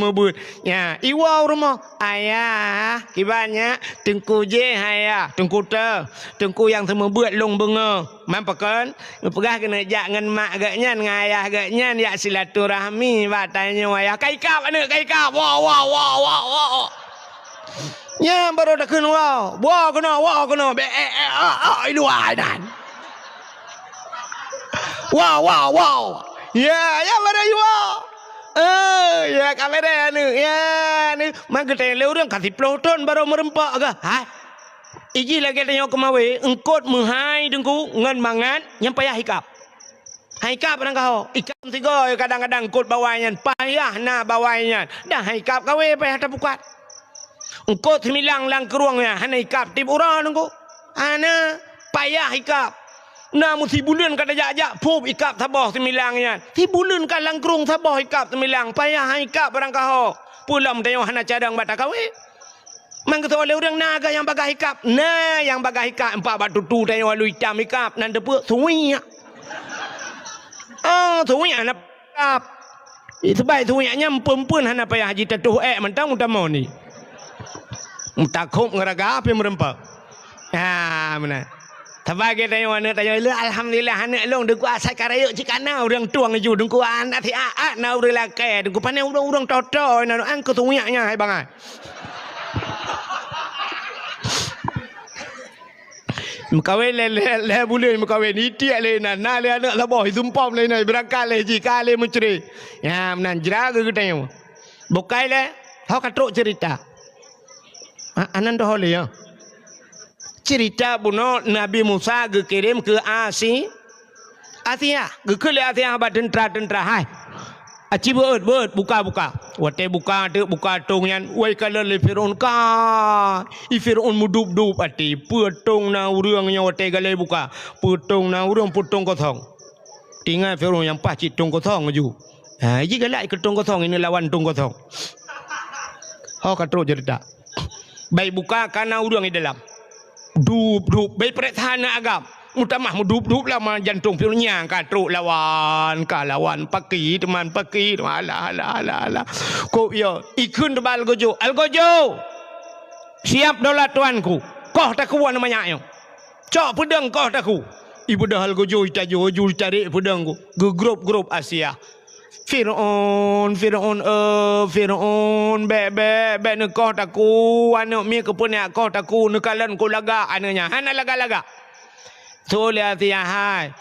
Ya, iwa rumah. Ayah, kibannya tengku je ayah, tengku te. Tengku yang semua buat long benga. Mampakan, pegah kena jak ngan mak agaknya dengan ayah agaknya ya silaturahmi batanya ayah. Kai kap ana kai kap. Wah. Ya baru dah kena wah kena be luar dan wow ya baru ya kamera ni mak kita le orang kasih ploton baru merempak ke iji lagi tanya kemawe engkot menghai dengku ngan mangan yang payah hikap orang kau ikan tiga kadang-kadang kot bawahnya payah na bawahnya dah hikap kawe payah tak bukat. Engkau semilang lang keruangnya, hana hikap tip orang engkau, hana payah hikap. Nah mesti bulan kada jak pop hikap sabah semilangnya, si bulan kan lang kerung sabah hikap semilang, payah hikap orang kau. Pulam tanya hana cadang bata kawe. Mangkata oleh orang naga yang bagai hikap, nah yang bagai hikap 4 batu tu tanya walu hitam hikap, nan depu suinya. Suinya nak hikap. Sebab suinya perempuan hana payah haji tatuh mentang utama ni. Takut ngeraga apa yang merempak. Mana? Tabagai tanya mana tanya alhamdulillah anak long dengku asal karayuk cikana orang tuang ju dengku anak ti na urang lakai dengku pandai urang toto na angko tunyaknya hai bangai. Mukawin le boleh mukawin itiak le na le anak labah sumpam le na berangkat le jika le mencuri. Ya menan jeraga ke tanya. Bukai le hau katruk cerita. Anan dah boleh ya. Cerita buno Nabi Musa dikirim ke Asia. Ke Asia abad tentera hai. Aci beut buka. Wate buka tung yan. Wai kala le Firaun ka. Firaun mudup ati. Putung na urangnya wate gale buka. Putung na urang putung kosong. Tinggal Firaun yang pas tung kosong ju. Ji galak ke tung kosong ini lawan tung kosong. Katro cerita. Baik buka karena urang di dalam. Dup. Baik pertanyaan agam. Utamah dup lama jantung filnya katro lawan paki teman. Alah. Kok ya ikun tebal gojo. Algojo. Siap daulat tuanku. Kau taku namanya yo. Cok pedang kau taku. Ibu dah hal gojo itajo jul cari pedang ku. Grup Asia. Firaun be ne kau taku anu mi kepunya kau taku nekalan ku laga anunya. Hana laga. So lihat ya hai.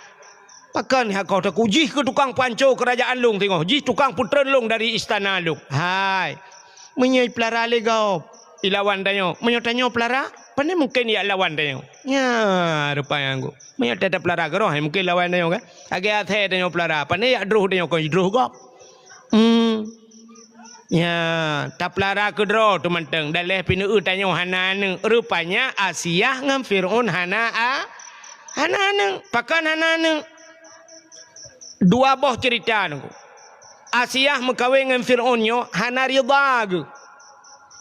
Pakan hak kau taku jih ke tukang panco kerajaan Long tengok. Jih tukang putera Long dari istana Long. Hai. Menyai pelara legau. Ilawan tanyo. Menyotanyo pelara. Pandai mungkin ya lawan tanyo. Ya rupanya aku. Menyotata pelara ke roh. Mungkin lawan tanyo kan. Agak athe tanyo pelara. Pandai ya druh tanyo kau druh kau. Ya. Tak pelara ke droh tu manteng. Daleh pinu tanyo hana neng. Rupanya Asia ngam Fir'aun hana neng. Pakan hana neng. Dua boh cerita nengku. Asia mengkawin dengan Fir'aunnya hana ridha.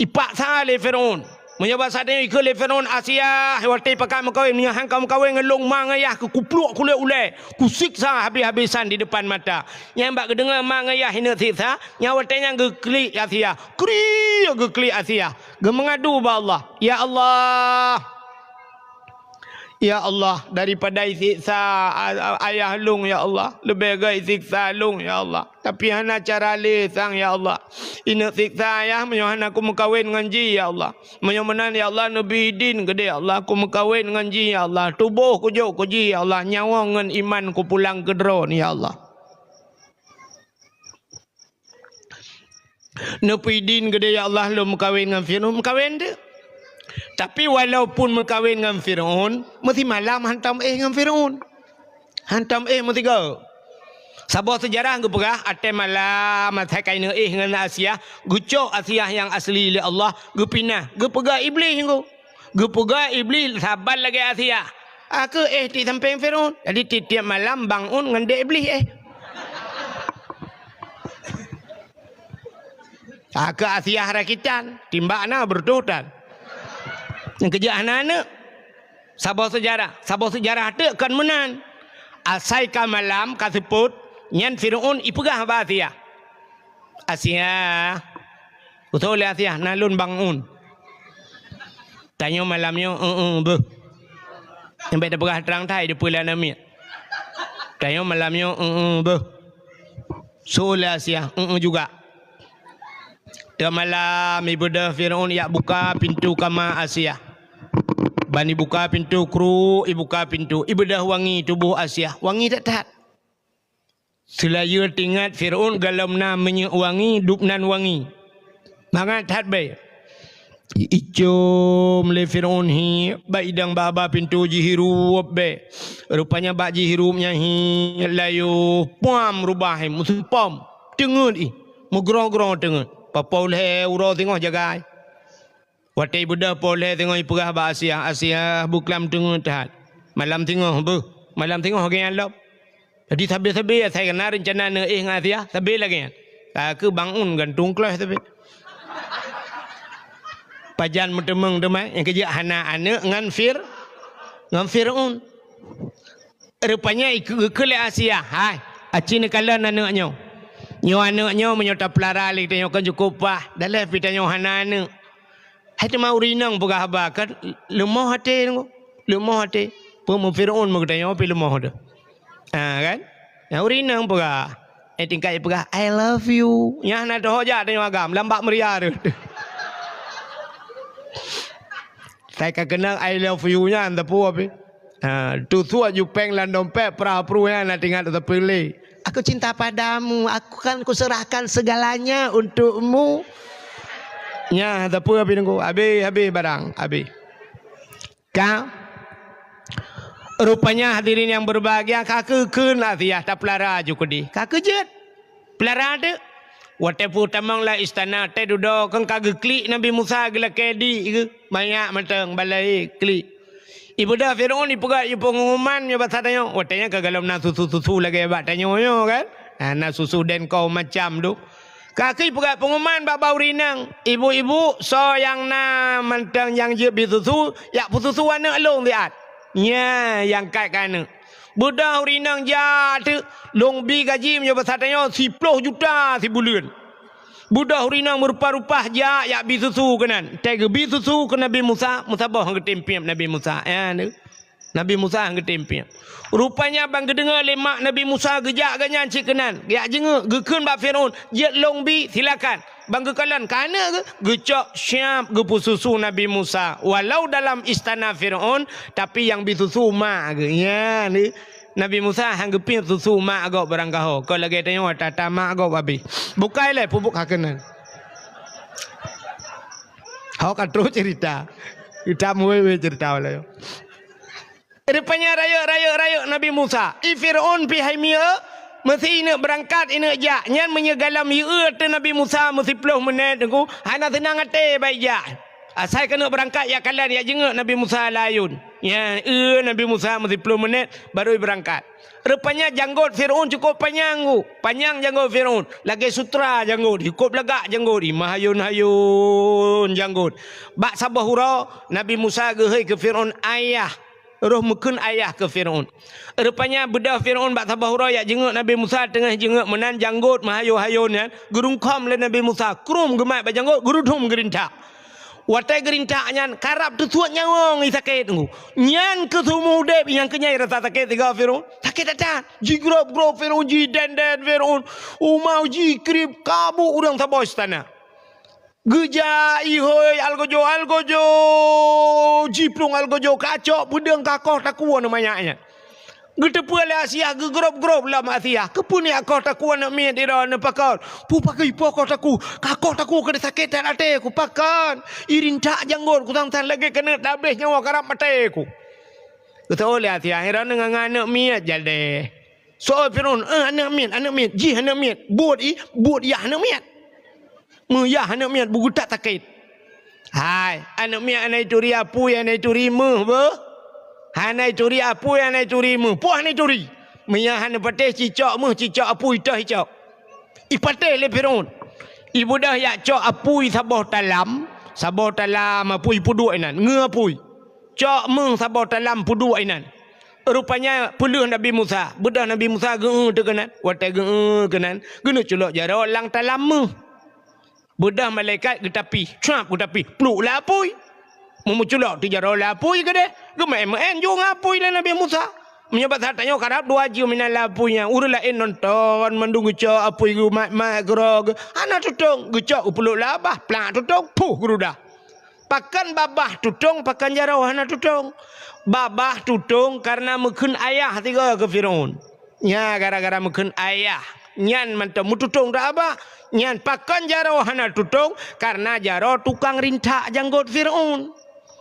Ipak sale Fir'aun. Menyebab saat ini ikut Fir'aun Asia. Waktu pakai mengkawin. Menyahang kamu kawin dengan long mangayah. Kupluk kulek-ulek. Kusiksa habis-habisan di depan mata. Yang bak kedengar mangayah hina siksa. Yang waktunya geklik Asia. Geklik Asia. Mengadu kepada Allah. Ya Allah. Ya Allah, daripada siksa ayah Long ya Allah, lebih baik siksa Long ya Allah. Tapi hana cara lesang ya Allah. Ini siksa ayah menyohan aku mengkawin dengan ji ya Allah. Menyomanan ya Allah Nabi Din gede ya Allah aku mengkawin dengan ji ya Allah. Tubuh ku jauh ku ji ya Allah, nyawa dengan iman ku pulang ke drone ya Allah. Nabi Din gede ya Allah lu mengkawin dengan Fir'aun, mengkawin dia. Tapi walaupun berkahwin dengan Fir'aun, mesti malam hantam dengan Fir'aun. Hantam mesti go. Sabah sejarah gue pegah, ate malam matai kain dengan Asia, gucok Asia yang asli oleh Allah, gue pindah, gue pegah iblis gue pegah iblis sabar lagi Asia. Aku di samping Fir'aun. Jadi tiap malam bangun dengan dia iblis Aku Asia rakitan, timbakna berdutan. Yang kerja anak-anak Sabah sejarah tu kan menan asai ka malam kaseput nyan Fir'aun ipegah ba Asia betul Asia nalun bangun tanya malamnya be sampai dah pegah terang thai di pulau namit tanya malamnya be so Asia juga dah malam ibu dah Fir'aun ya buka pintu kamar Asia. Bani buka pintu kru, ibu buka pintu. Ibu dah wangi tubuh Asia. Wangi tak tahat. Selaya tingkat Fir'aun galamna wangi, dupnan wangi. Mangat tahat baik. Icom le Fir'aun hi. Baik idang baba pintu jihirup baik. Rupanya bak jihirupnya hi. Layu puam rubah hi. Musuh pom. Tengut i. Mugrong-grong tengut. Papau le uro tengok jagai. Waktu ibu dah boleh tengok ipegah ba Asia buklam tengok tahat. Malam tengok malam tengok orang lop. Jadi sabi-sabi saya kena rencana dengan Asia, sabi lagi. Aku bangun gantung kelas tapi. Pajan mutemeng demai yang kerja anak-anak dengan Fir'aun. Rupanya ikut ke Asia. Hai, acin kalan anaknya. Nyo anaknya menyota pelara lik tengok kan cukup pah. Dalam pitanya anak-anak. Hati mau rinang pegah kan lemah hati pemu Fir'aun mengatanya apa lemah dah kan yang rinang pegah tingkat pegah I love you yang nak hoja tanya agam lambak meriah tu saya kenal I love you nya anda pu apa tu suat jupeng lan dompet pra-pru nya nak tinggal terpilih aku cinta padamu aku kan kuserahkan segalanya untukmu. Ya, tapi habis nunggu, habis barang, habis. Rupanya hadirin yang berbahagia, kakek kena tiah tak pelara juga di. Kakek jet, pelara ada. Waktu putamang lah istana, teh duduk kan kakek klik Nabi Musa gila kedi, banyak matang balai klik. Ibu dah Fir'aun ipegak ibu pengumuman ya bahasanya. Waktunya kagalam na susu lagi batanya kan. Na susu dan kau macam tu. Kaki pegak pengumuman bak rinang. Ibu-ibu so yang na mantang yang je bisusu ya pususu anak long liat. Nya yang kat kana. Budak rinang jatuh long bi gaji menjadi satanya 10 juta sebulan. Budak hurinang merupa-rupa ya bisusu kenan. Tega bisusu ke Nabi Musa, Musa bah hang ketimpiam Nabi Musa. Ya ni. Nabi Musa hang ketimpiam. Rupanya bang kedengar lemak Nabi Musa gejak ganyan cik kenan. Ya jenga gekeun ba Firaun, jet long bi silakan. Bang kekalan kana ke gecok siap gepu susu Nabi Musa. Walau dalam istana Firaun tapi yang bisusu mak ke. Ya ni. Nabi Musa hang gepip susu mak agak barang kau. Kau lagi tengok tata mak agak babi. Bukai le pupuk hakenan. Kau kan terus cerita. Kita muwe cerita lah. Rupanya raya Nabi Musa. Fir'aun pihai mia mesti ina berangkat ina ja. Nyan menyegalam ya te Nabi Musa mesti 10 minit tunggu. Hana tenang ate baik ja. Saya kena berangkat ya kalian ya jenguk Nabi Musa layun. Ya, Nabi Musa mesti 10 minit baru berangkat. Rupanya janggut Firaun cukup panjang ku. Panjang janggut Firaun. Lagi sutra janggut, cukup legak janggut. Mahayun-hayun janggut. Bak sabah hura Nabi Musa gehei ke Firaun ayah. Roh mukun ayah ke Firaun. Rupanya bedah Firaun bak sabah hura ya jenguk Nabi Musa tengah jenguk menan janggut mahayun-hayun ya. Gerungkom le Nabi Musa. Krum gemak ba janggut, gerudum gerintak. Watai gerintak nyan karap tu suat nyawang sakit tunggu. Nyan ke semua dep yang kenyai rasa sakit tiga Firaun. Sakit datang. Ji grob Firaun, ji den Firaun. Umau ji krip kabu urang sabah istana. Geja ihoi algojo jiplung algojo kacok pedang kakoh takuan namanya. Getepu le Asia gegrob lah Asia. Kepuni akoh takuan nak miet ira ne pakon. Pu pakai pokok taku. Kakoh taku kena sakit tak ate ku pakan. Irin tak janggut ku tang lagi kena habis nyawa karap mate ku. Betul le Asia ira ne ngana miet jade. So Firaun anak miet ji anak miet. Buat ya anak miet. Muyah anak miat buku tak takit. Hai, anak miat anai curi apu yang anai curi meh be. Anai curi apu yang anai curi meh. Puah anai curi. Muyah anak patih cicak meh cicak apu itah cicak. Ipatih le Firaun. Ibu dah yak cok apu sabah talam apu pudu ainan. Nge apu. Cok meh sabah talam pudu ainan. Rupanya puluh Nabi Musa. Bedah Nabi Musa ge tu kenan. Watai ge kenan. Guna culok jara lang talam meh. Bedah malaikat getapi, cuap getapi, peluk lapui. Memuculak tu jara lapui ke deh? Gemain jung lapui lah Nabi Musa. Menyebat hatanya karab dua jiu minal lapuinya. Urut lain nonton mendung gecak apui gu mak gerog. Anak tutong gecak peluk labah, pelak tutong puh gerudah. Pakan babah tutong, pakan jara anak tutong. Babah tutong karena mekun ayah tiga ke Firaun. Ya gara-gara mekun ayah. Nyan mantap mututong dah abah. Nyan pakan jaro hana tutong karena jaro tukang rintak janggut Firaun.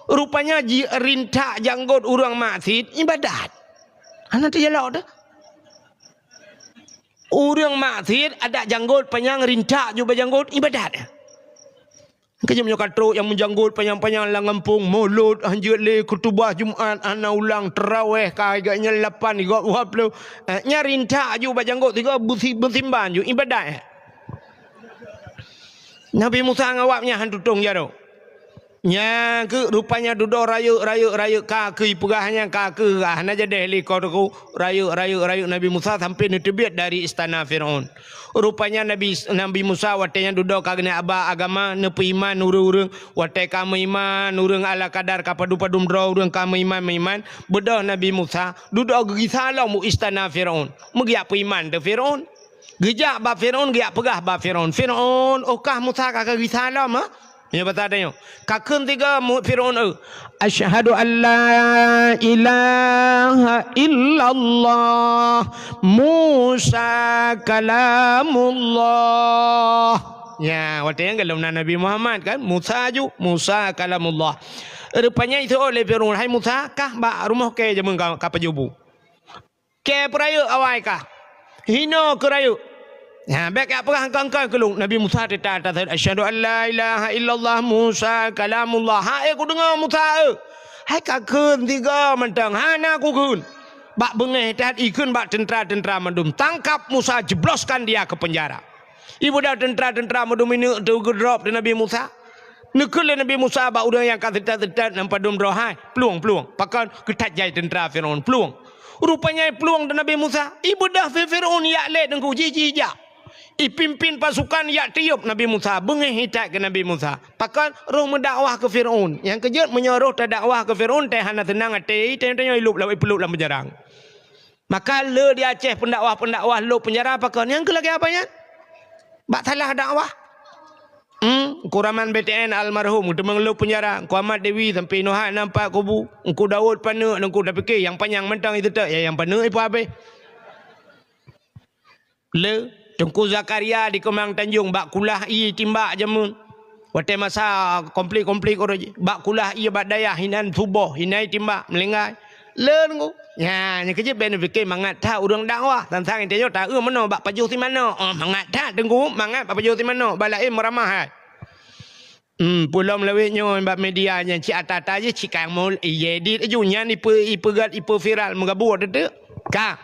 Rupanya rintak janggut urang maksiat ibadat. Hana tu jalak dah. Urang maksiat ada janggut panjang rintak juga janggut ibadat. Kejam nyokatro yang menjanggut panjang-panjang lang ngampung mulut anjut le kutubah Jumaat ana ulang tarawih kagaknya 8 juga 20. Nya rintak juga janggut tiga bersimban juga ibadat. Nabi Musa ngawapnya hantu tong jaro. Nya ke rupanya duduk rayu kaki pegahnya kaki hana jadi helikopter ku rayu Nabi Musa sampai netebit dari istana Firaun. Rupanya Nabi Musa watenya duduk kagena aba agama nepi iman urang watai kamu iman urang ala kadar kapadu-padum dro urang kamu iman bedah Nabi Musa duduk gigi salah mu istana Firaun. Mugi apa iman de Firaun. Gejak ba Firaun giak pegah ba Firaun. Firaun okah Musa kakak gigi salah mah. Ya betul tanya. Kakun tiga Firaun asyhadu an la ilaha illallah Musa kalamullah. Ya, waktu yang kalau Nabi Muhammad kan Musa kalamullah. Rupanya itu oleh Firaun, hai Musa kah ba rumah ke je mengkau kapajubu. Ke perayu awai kah? Hino kerayu. Ya, baik apa hangkang kelung Nabi Musa tetap asyhadu an la ilaha illallah Musa kalamullah. Hai aku dengar Musa. Hai kakun tiga mentang hana aku kun. Bak bengeh tat ikun bak tentera mendum tangkap Musa jebloskan dia ke penjara. Ibu dah tentera mendum ini tu drop di Nabi Musa. Nekul Nabi Musa bak udang yang kata nampak dum rohai peluang pakan ketat jai tentera Firaun peluang. Rupanya peluang dan Nabi Musa. Ibu dah Firaun ya le dengku jiji ja. pimpin pasukan yak tiup Nabi Musa, bengih hitat ke Nabi Musa. Pakan roh mendakwah ke Firaun. Yang kejut menyuruh dakwah ke Firaun teh hana tenang hati, tanya hidup lawan peluk dalam penjara. Maka le di Aceh pendakwah lu penjara pakan. Yang ke lagi apa ya? Bak salah dakwah. Kuraman BTN almarhum temang lu penjara. Ku Ahmad Dewi sampai Nohat nampak kubu. Ku Daud pana nengku dah fikir yang panjang mentang itu tak. Ya yang pana ipu habis. Le Tengku Zakaria di Kemang Tanjung bak kulah i timbak jamun. Wate masa komplit orang bak kulah i bak daya hinan subuh hinai timbak melenggai. Le nengku. Ya, ni kerja ben fikir mangat tak urang dakwah. Tantang dia tak mano bak pajuh ti mano. Mangat tak tengku mangat bak pajuh ti mano. Balai meramah. Pulau melawitnya bak media nya cik atata je cik kang mul edit ajunya ipe viral menggabur tu. Ka.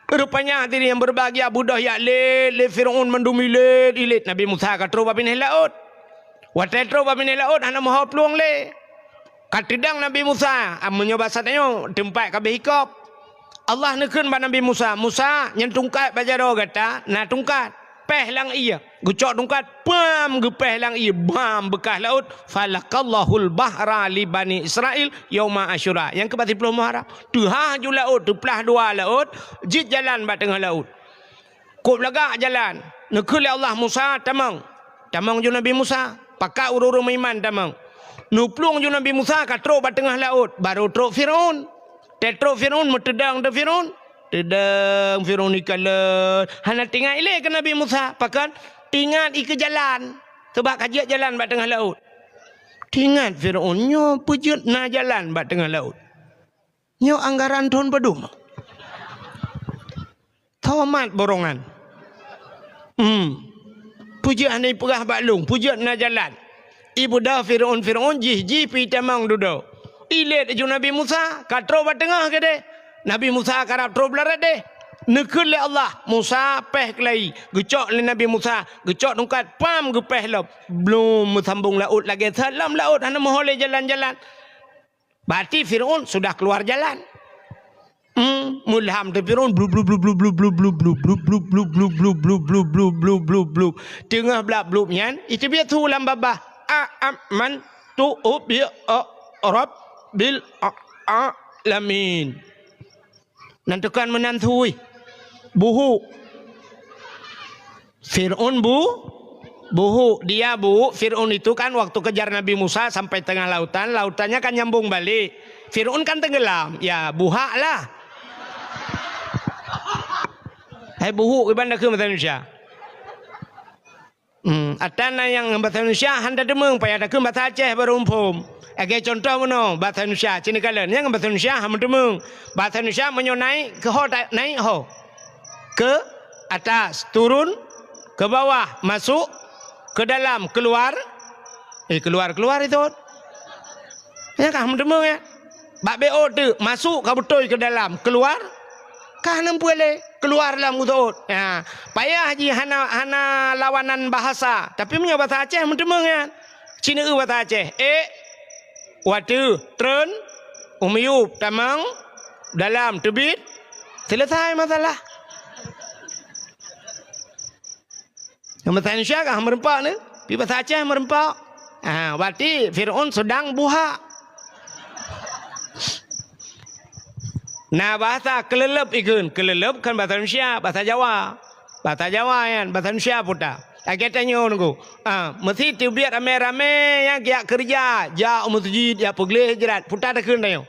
Rupanya hati yang berbahagia budah ya le Firaun mendumilit ilit Nabi Musa katro babin laut. Watetro babin laut hana maha peluang le. Katidang Nabi Musa menyoba satanya tempat kabeh hikap. Allah nekun ba Nabi Musa yang tungkat bajaro kata na tungkat peh lang iya gucok tungkat pam gepeh lang iya bam bekas laut falakallahul bahra li bani Israel yauma asyura yang ke 40 Muharram tuha ju laut tu pelah dua laut jit jalan ba tengah laut kop lagak jalan nekun Allah Musa tamang ju Nabi Musa pakak urung iman tamang nuplung ju Nabi Musa katro ba tengah laut baru trok Firaun tetro Firaun metedang de Firaun tedang Firaun ikalat hana tinggal ile ke Nabi Musa pakan ingat ke jalan sebab kajiat jalan ba tengah laut ingat Firaun nyo pujut na jalan ba tengah laut nyo anggaran tahun pedum tawamat borongan pujut hanai perah baklung pujut na jalan ibu dah Firaun jih pi tamang dudo ilet ju Nabi Musa katro ba tengah ke de Nabi Musa karap tro belarat deh nekul le Allah Musa peh kelai gecok le Nabi Musa gecok tungkat pam gepeh lop belum sambung laut lagi salam laut hana mohole jalan-jalan berarti Firaun sudah keluar jalan mulham de Firaun blub blub blub blub blub blub blub blub blub blub blub blub blub blub blub blub blub blub tengah blab blub nyan itu biar tu lam babah aman tu bi rabbil alamin nantikan menantui buhu Fir'aun buhu dia Fir'aun itu kan waktu kejar Nabi Musa sampai tengah lautannya kan nyambung balik Fir'aun kan tenggelam ya buha lah hai buhu ibanda ke bahasa Indonesia atana yang bahasa Indonesia handa demeng payah ada ke bahasa Aceh berumpum. Agai contoh mana bahasa Indonesia cini kalian yang bahasa Indonesia ham demeng bahasa Indonesia menyonai ke ho naik ho ke atas turun ke bawah masuk ke dalam keluar keluar itu ya kan ham demeng ya bak bo tu masuk ka betul ke dalam keluar kah nempule keluar dalam utut ya payah haji hana lawanan bahasa tapi punya bahasa Aceh ham demeng ya cina bahasa Aceh Watu, tren, umiyub, tamang, dalam, tebit, selesai masalah. Yang bahasa Indonesia kan merempak ni, di bahasa Aceh merempak. Berarti Fir'aun sedang buha. Nah bahasa kelelep ikun, kelelep kan bahasa Indonesia, bahasa Jawa kan, bahasa Indonesia putar. Saya tanya nunggu, mesti tu biar rame-rame yang kiak kerja, jauh masjid, ya pergi hijrat, putar tekun tayo.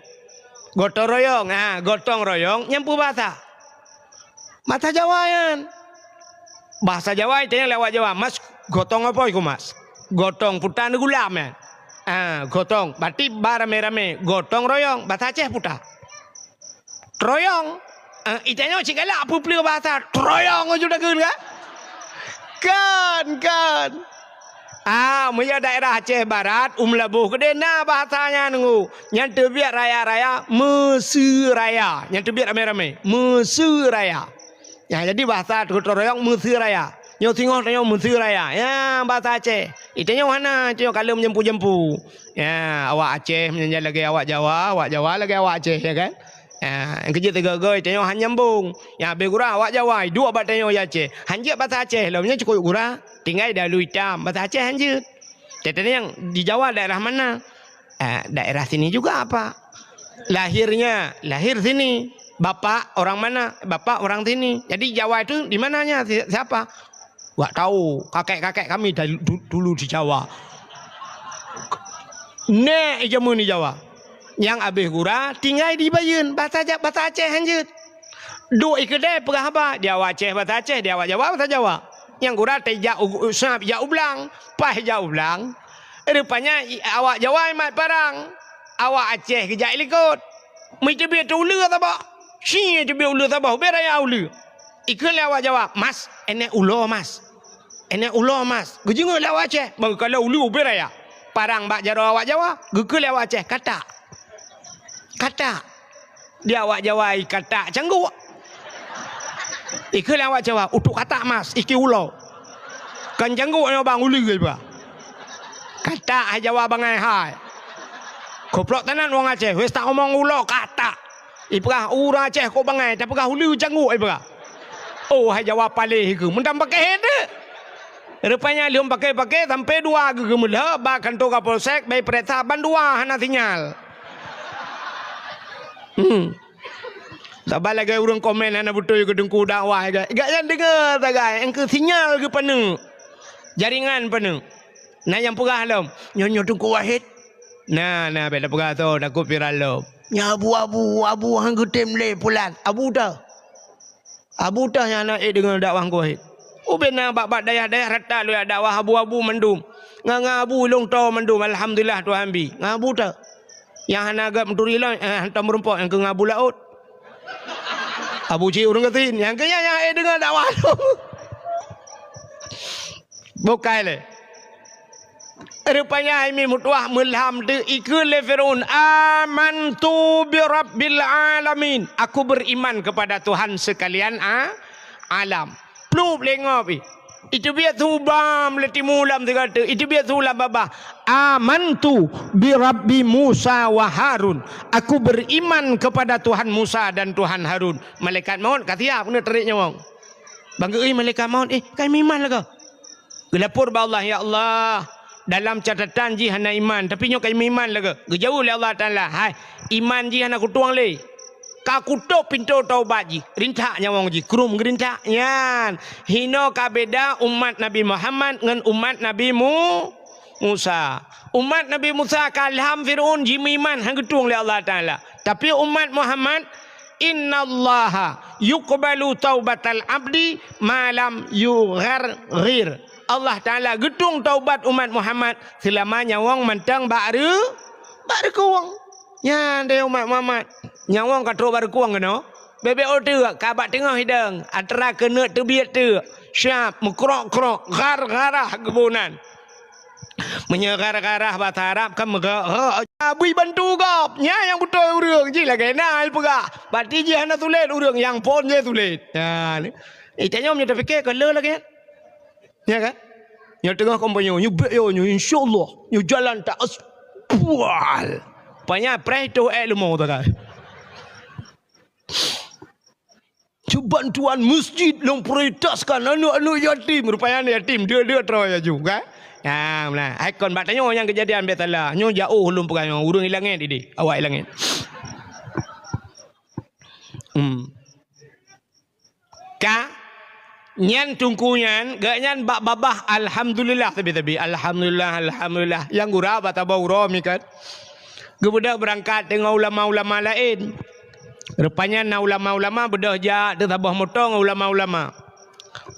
Gotong royong, nyampu bahasa Jawa kan. Bahasa Jawa itu yang lewat Jawa, mas gotong apa itu mas? Gotong putar gulam kan. Gotong, berarti rame-rame, gotong royong, bahasa Aceh putar. Royong, itanya cikala apa pelih bahasa, royong aja dah kan punya daerah Aceh Barat Labuh kedena bahasanya nunggu yang terbiak raya-raya Mesir Raya yang terbiak rame-rame Mesir Raya ya jadi bahasa royong Mesir Raya yang tengok Mesir Raya ya bahasa Aceh itanya mana itu kalau menjempu-jempu ya awak Aceh menjadi lagi awak Jawa lagi awak Aceh ya kan Yang kerja tegak-tegak tengok han nyambung. Yang habis gurah awak Jawa, dua bat tengok ya Aceh. Hanjut bahasa Aceh, lalunya cukup gurah. Tinggal dalu hitam, bahasa Aceh hanjut. Katanya yang di Jawa daerah mana? Daerah sini juga apa? Lahir sini. Bapak orang mana? Bapak orang sini. Jadi Jawa itu di mananya? Siapa? Wak tahu. Kakek-kakek kami dulu di Jawa. Nek jamu ni Jawa. Yang habis gurah tinggal di Bayun bahasa Aceh hanjut. Duk kedai perah apa? Dia awak Aceh bahasa Aceh, dia awak Jawa bahasa Jawa. Yang gurah tejak usap jak ublang, pah jak ublang. Rupanya awak Jawa mat parang. Awak Aceh kejak likut. Mesti biar tu ulu tak apa. Si je biar ulu tak apa, biar ya ulu. Ikut awak Jawa, mas, enek ulo mas. Enek ulo mas. Gejenguk awak Aceh, bang kalau ulu biar ya. Parang bak jaro awak Jawa, gekul awak Aceh kata. Kata dia awak Jawa kata canggu. Ikut awak Jawa utuk kata mas iki ulo. Kan canggu ni bang ulu ke ba. Kata Jawa bangai hai. Koplok tenan wong Aceh wis tak omong ulo kata. Iprah urang Aceh kok bangai tapi kah ulu canggu iprah. Oh Jawa palih ke mendam pakai head. Rupanya lium pakai sampai dua ke gemelah ba kantor Kapolsek bai perintah bandua hana sinyal. Sabar lagi orang komen anak betul ke dengku dakwah ke. Gak yang dengar tak guys. Engke sinyal ke penuh. Jaringan penuh. Nah yang perah lom. Nyonya dengku wahid. Nah beda perah tu nak ku viral lom. Ya abu hang getem le pulan. Abu dah yang nak dengar dakwah ku wahid. Benar bak dayah rata lu dakwah abu mendum. Ngabu long tau mendum alhamdulillah Tuhan bi. Ngabu dah. Yang hana agak menturi lah, hantar merempok yang ke ngabu laut. Abu cik urang katin, yang ke yang dengar dakwah tu. Bukai le. Rupanya ini mutuah mulham tu ikut le Firaun. Amantu bi rabbil alamin. Aku beriman kepada Tuhan sekalian alam. Plup lengop ni. Itu biar subam leti mulam dia kata. Itu biar sulam babah. Amantu bi Rabbi Musa wa Harun. Aku beriman kepada Tuhan Musa dan Tuhan Harun. Malaikat maut kata ya kena teriknya wong. Bangga malaikat maut kami iman lah ke? Gelapur ba Allah ya Allah. Dalam catatan ji hana iman tapi nyok kami iman lah ke? Gejauh le Allah Taala. Hai iman ji hana kutuang le. Ka kutuk pintu taubat ji. Rintaknya wong ji. Krum gerintak. Yan. Hino ka beda umat Nabi Muhammad dengan umat Nabi Musa. Umat Nabi Musa kalham Fir'aun ji iman hang getung le Allah Taala. Tapi umat Muhammad innallaha yuqbalu taubatal abdi malam yugharghir. Allah Taala getung taubat umat Muhammad selamanya wong mentang baru kuang. Ya dia umat Muhammad. Nyawang katro baru kuang kena. Bebek otu kabak tengah hidang. Antara kena terbiat tu. Syap mekrok-krok gar-garah kebunan. Menyegar-garah bahasa Arab kan bui bantu gap. Nya yang betul urang ji lah kenal pegak. Bati ji hana tulis urang yang pon je tulis. Ya ni. Tanya om nyata fikir kalau lagi. Ya kan? Yang tengah kompanyo nyu bet yo nyu insyaallah nyu jalan tak aspual. Banyak presto ilmu tu kan. Bantuan masjid yang prioritaskan anak-anak yatim. Rupanya yatim dia terus juga. Ya, nah, ikon batanya yang kejadian betalah. Nyo jauh belum pegang urang hilangin ini. Awak hilangin. Ka nyan tungkunyan, gak nyan bak babah alhamdulillah tapi alhamdulillah. Yang gurau bata bauro mikat. Gebudak berangkat dengan ulama-ulama lain. Rupanya na ulama-ulama bedah ja tabah motong ulama-ulama.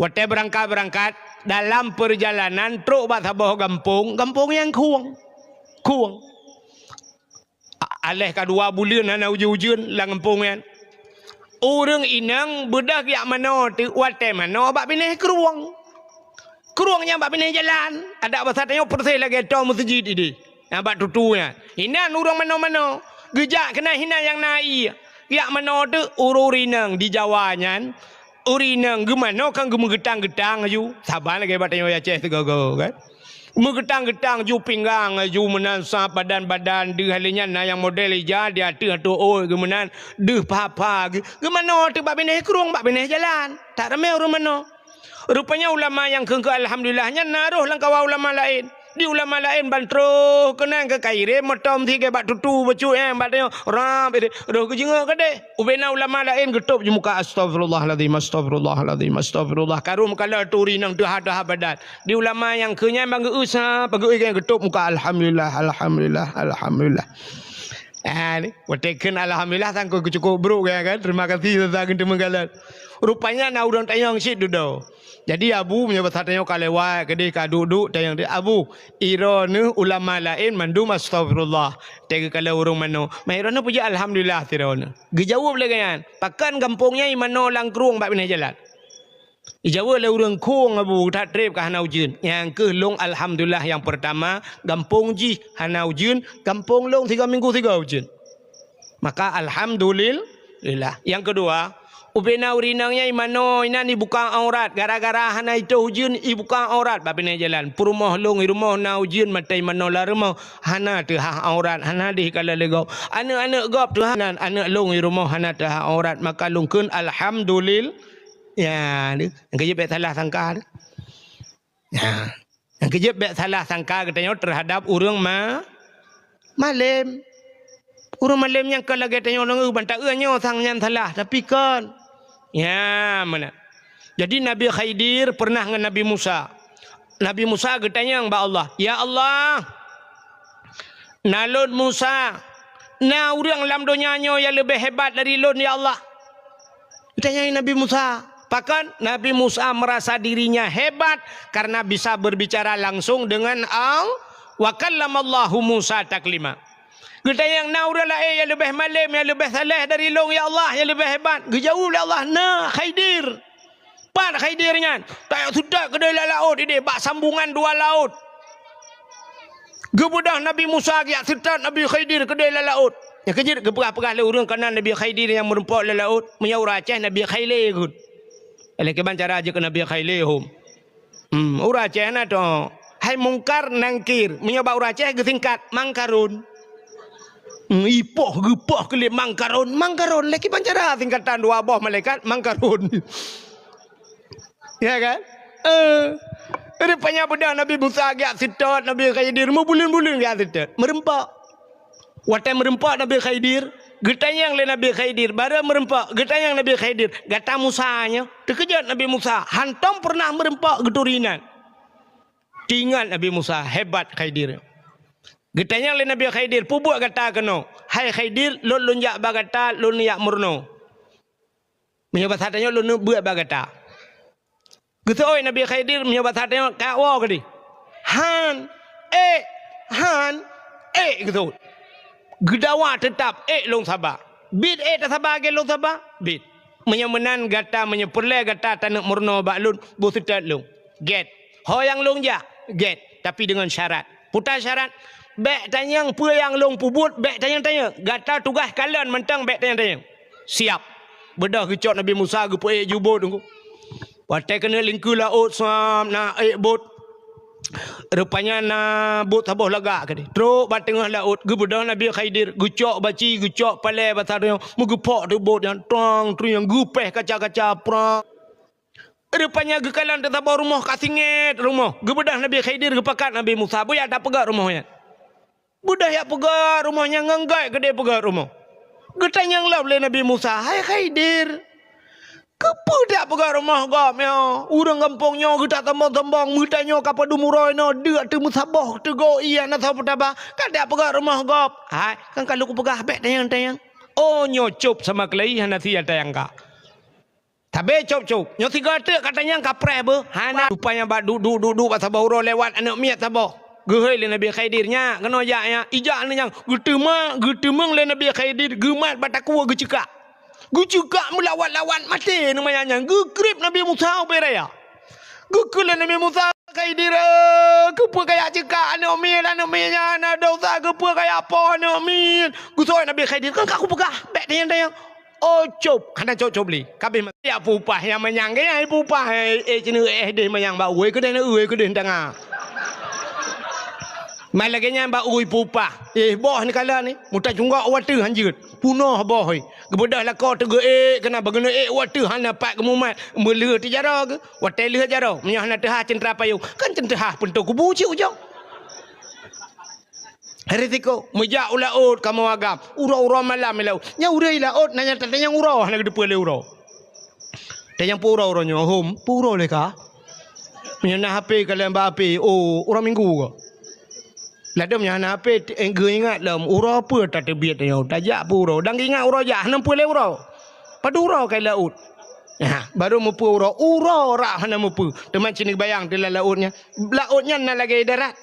Wate berangkat dalam perjalanan truk bat tabah kampung yang kuang. Aleh kedua bulan ana ujun lang kampung yan. Urang inang bedah yak mano tu wate mano bak pineh keruang. Keruangnya bak pineh jalan. Ada bahasa tanya persih lagi tau masjid ini. Nampak tutunya. Hinan urang mano-mano. Gejak kena hina yang naik. Yak mano tu ururinang di Jawanya. Urinang gemano kan gemegetang-getang aju. Sabar lagi batanya Aceh tu go kan. Megetang-getang ju pinggang ju menan sa badan-badan de halinya na yang model ija dia tu oh gemenan de papa gemano tu bab bineh kerung bab bineh jalan tak ramai orang mano. Rupanya ulama yang ke alhamdulillahnya naruh langkah ulama lain. Di ulama lain bantro kenang ke kaire motom tiga bat tutu bacu batnya ram roh ke jengok ke deh ubena ulama lain getup je muka astagfirullahalazim astagfirullahalazim astagfirullah karum kala turi nang dah badan di ulama yang kenya bang usah pagi yang getup muka alhamdulillah alhamdulillah alhamdulillah ni watekan alhamdulillah sangko cukup bro kan terima kasih tentang temengalan rupanya na urang tayang sit dudo. Jadi abu punya bahasa tanya kalewat kedai ka duduk tayang dia abu irone ulama lain mandum astagfirullah tega kalau urang mano mairona puji alhamdulillah tirona gejawab lagi kan pakan kampungnya imano langkrung bab ni jalan ijawab le urang kong abu tak trip ka hanau jin yang ke long alhamdulillah yang pertama kampung ji hanau jin kampung long 3 minggu 3 jin maka alhamdulillah yang kedua upena urinangnya imano ina ni buka aurat gara-gara hana itu hujun i buka aurat babine jalan purumah long rumah na hujun matai mano la rumah hana tu ha aurat hana di kala legau anak-anak gop tu hana anak long rumah hana tu ha aurat maka lungkeun alhamdulillah ya ni kejep salah sangka ya yang kejep salah sangka katanya terhadap urang malam urang malam yang kala katanya orang bantak nyo sang nyan salah tapi kan ya mana. Jadi Nabi Khidir pernah dengan Nabi Musa. Nabi Musa bertanya kepada Allah, ya Allah, nalun Musa, na urang lam donyanya yang lebih hebat dari lun ya Allah. Bertanya Nabi Musa. Bahkan Nabi Musa merasa dirinya hebat karena bisa berbicara langsung dengan Allah. Wa kallamallahu Musa taklima. Kita yang naura lain yang lebih malam, yang lebih saleh dari long ya Allah, yang lebih hebat. Gejauh ya Allah, nah Khidir. Pan Khidirnya. Tak sudah kedai laut ini, bak sambungan 2 laut. Gebudah Nabi Musa giat serta Nabi Khidir kedai laut. Yang kejir keperah-perah le urang kanan Nabi Khidir yang merempak le laut, menyau Aceh Nabi Khaileh gut. Oleh keban cara aja ke Nabi Khaileh hum. Ura Aceh na to. Hai mungkar nangkir, menyau ura Aceh ke tingkat mangkarun. Ipoh gepoh kelip mangkarun lagi pancara tingkatan 2 bawah malaikat mangkarun ya kan rupanya bedah Nabi Musa giat sitot Nabi Khidir mau bulan-bulan giat sitot merempak watai merempak Nabi Khidir getanya yang le Nabi Khidir bara merempak getanya yang Nabi Khidir gata Musanya terkejut Nabi Musa hantam pernah merempak geturinan tinggal Nabi Musa hebat Khidir. Getanya oleh Nabi Khidir pubuk kata keno. Hai Khidir lun lunjak bagata lun yak murno. Menyebut hatanya lun buat bagata. Gitu oi Nabi Khidir menyebut hatanya kawo kedi. Han gitu. Gedawa tetap long sabar. Bid tak sabar ke long sabar. Bid. Menyemenan gata menyepurle gata tanak murno bak lun busitat lung. Get. Ho yang lung jak. Get. Tapi dengan syarat. Putar syarat. Bek tanyang pua yang long pubut bek tanyang gata tugas kalian mentang bek tanyang siap bedah kecot Nabi Musa ke puai jubut tunggu patai kena lingku laut sam na bot rupanya na bot saboh lagak ke truk bat tengah laut ge bedah Nabi Khidir gecok baci gecok pale basar yang megepok tu bot yang tong tu yang gupeh kaca-kaca pra rupanya ge kalan tetap rumah kasinget rumah ge bedah Nabi Khidir ge pakat Nabi Musa boya tak pegat rumahnya. Budak yang pegat rumahnya nganggai ke dia pegat rumah. Getanya yang oleh Nabi Musa. Hai Khidir. Kepa dia pegat rumah kau? Urang kampungnya kita tambang-tambang. Getanya kapal dumurai no. Dia tu musabah. Tu go iya na tahu petaba. Kan dia pegat rumah kau? Hai. Kan kalau ku pegat habis tayang-tayang. Oh nyocop sama kelai. Hana siya tayang ka. Tapi cop-cop. Nyosiga tu katanya kapre be. Hana. Rupanya bak duduk pasal bauro lewat anak miat sabah. Gehoi le Nabi Khidirnya kena jaknya ijak ni yang getemang le Nabi Khidir gemat batakua gecekak melawat-lawat mati namanya gekrip Nabi Musa beraya gekul Nabi Musa Khidir kepa kaya cekak anak minya anak dosa kepa kaya apa anak min gusoi Nabi Khidir kan aku pegah bek tayang oh cop kana cop beli kabeh mati apa upah yang menyang ke ai upah cina deh menyang ba uai ke den tengah Malaganya ba ui pupa. Boh ni kala ni. Muta cunggak water hanjut. Punah boh oi. Kebedah lah kau tege kena bagana water hana pak kemumat. Mele ti jara ke? Water le jara. Menyah na tehah centra payu. Kan centra pun tu kubu ci ujau. Risiko mejak ulaut kamu agam. Ura-ura malam melau. Nya urai laut nanya tanya ura nak depa le ura. Tanya pura uranya hom. Pura le ka? Menyana HP kalian ba HP. Oh, orang minggu ke? Ladam yang apa engge ingat lam ura apa tak terbiat yo tajak pura dang ingat ura jah 60 ura padu ura kai laut baru mupu ura rak hana mupu teman sini bayang di lautnya na lagi darat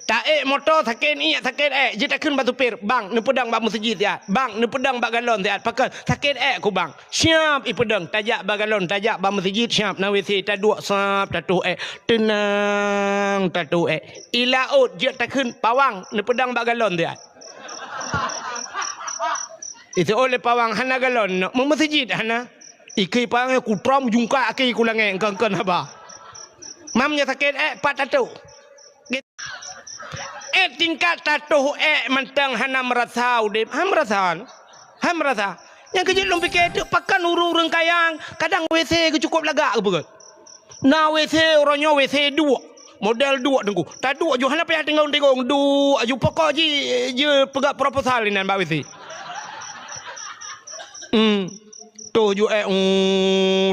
tak motor sakin je tak kun batu pir bang ne pedang bak masjid ya bang ne pedang bak galon ya pakal sakin ku bang siap pedang tajak bak galon tajak bak masjid siap na wc taduk sap tatu tenang tatu ilaut je tak kun pawang ne pedang bak galon ya itu oleh pawang hana galon no masjid hana ikai pawang ku trom jungka aki ku lange kan haba mamnya sakin pat tatu tingkat tatuh mentang hana merasa udip merasa yang kejut lom fikir tu pakan urung kayang kadang WC ke cukup lagak ke berat na WC orangnya WC 2 model 2 tengku tak 2 jo hana payah tengok 2 aju pokok je pegak proposal ni nan ba WC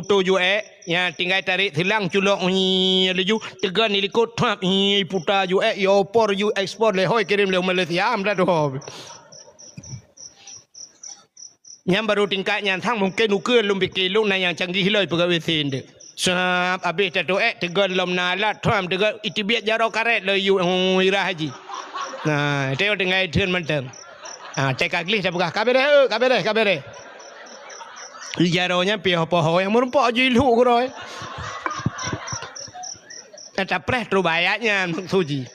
tujuh ya tinggal tarik silang culok ni leju tegan ni likut tap ni putar ju yo por ju ekspor le hoi kirim le Malaysia amda tu yang baru tingkatnya thang mungkin ukur lum pikir lu na yang canggih loi pegawai sin de sap habis tu tegan lom nalat tram tegan itibiat jaro karet le yu ira haji nah teo tinggal thun menteng cek aglis dah pegah kabere jaronya pihak poho yang merumpok jilu kuroi. Ada preh terbayaknya suji.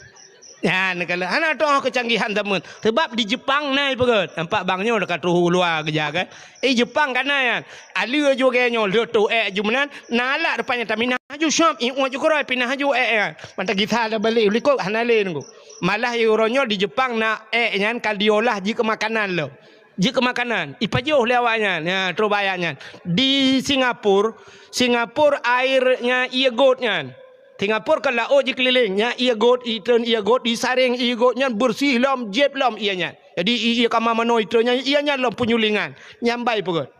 Ya, kalau anak tu kecanggihan teman. Sebab di Jepang naik pegat. Nampak bangnya dekat ruhu luar kerja kan. Jepang kan naik. Alia juga nyo letu jumanan nalak depannya tapi nah ju syam iu ju kuroi pinah ju kan. Mantap kita ada balik likut hanale nunggu. Malah euronyo di Jepang nak nyan kaldiolah jika makanan lo. Jika makanan, ipajuh lewatnya, ya terbayaknya. Di Singapura airnya ia gotnya. Singapura kan laut je kelilingnya, ia got, disaring ia gotnya bersih lam, jeb lam ianya. Jadi ia kamar mano itunya, ianya lam penyulingan, nyambai pegot.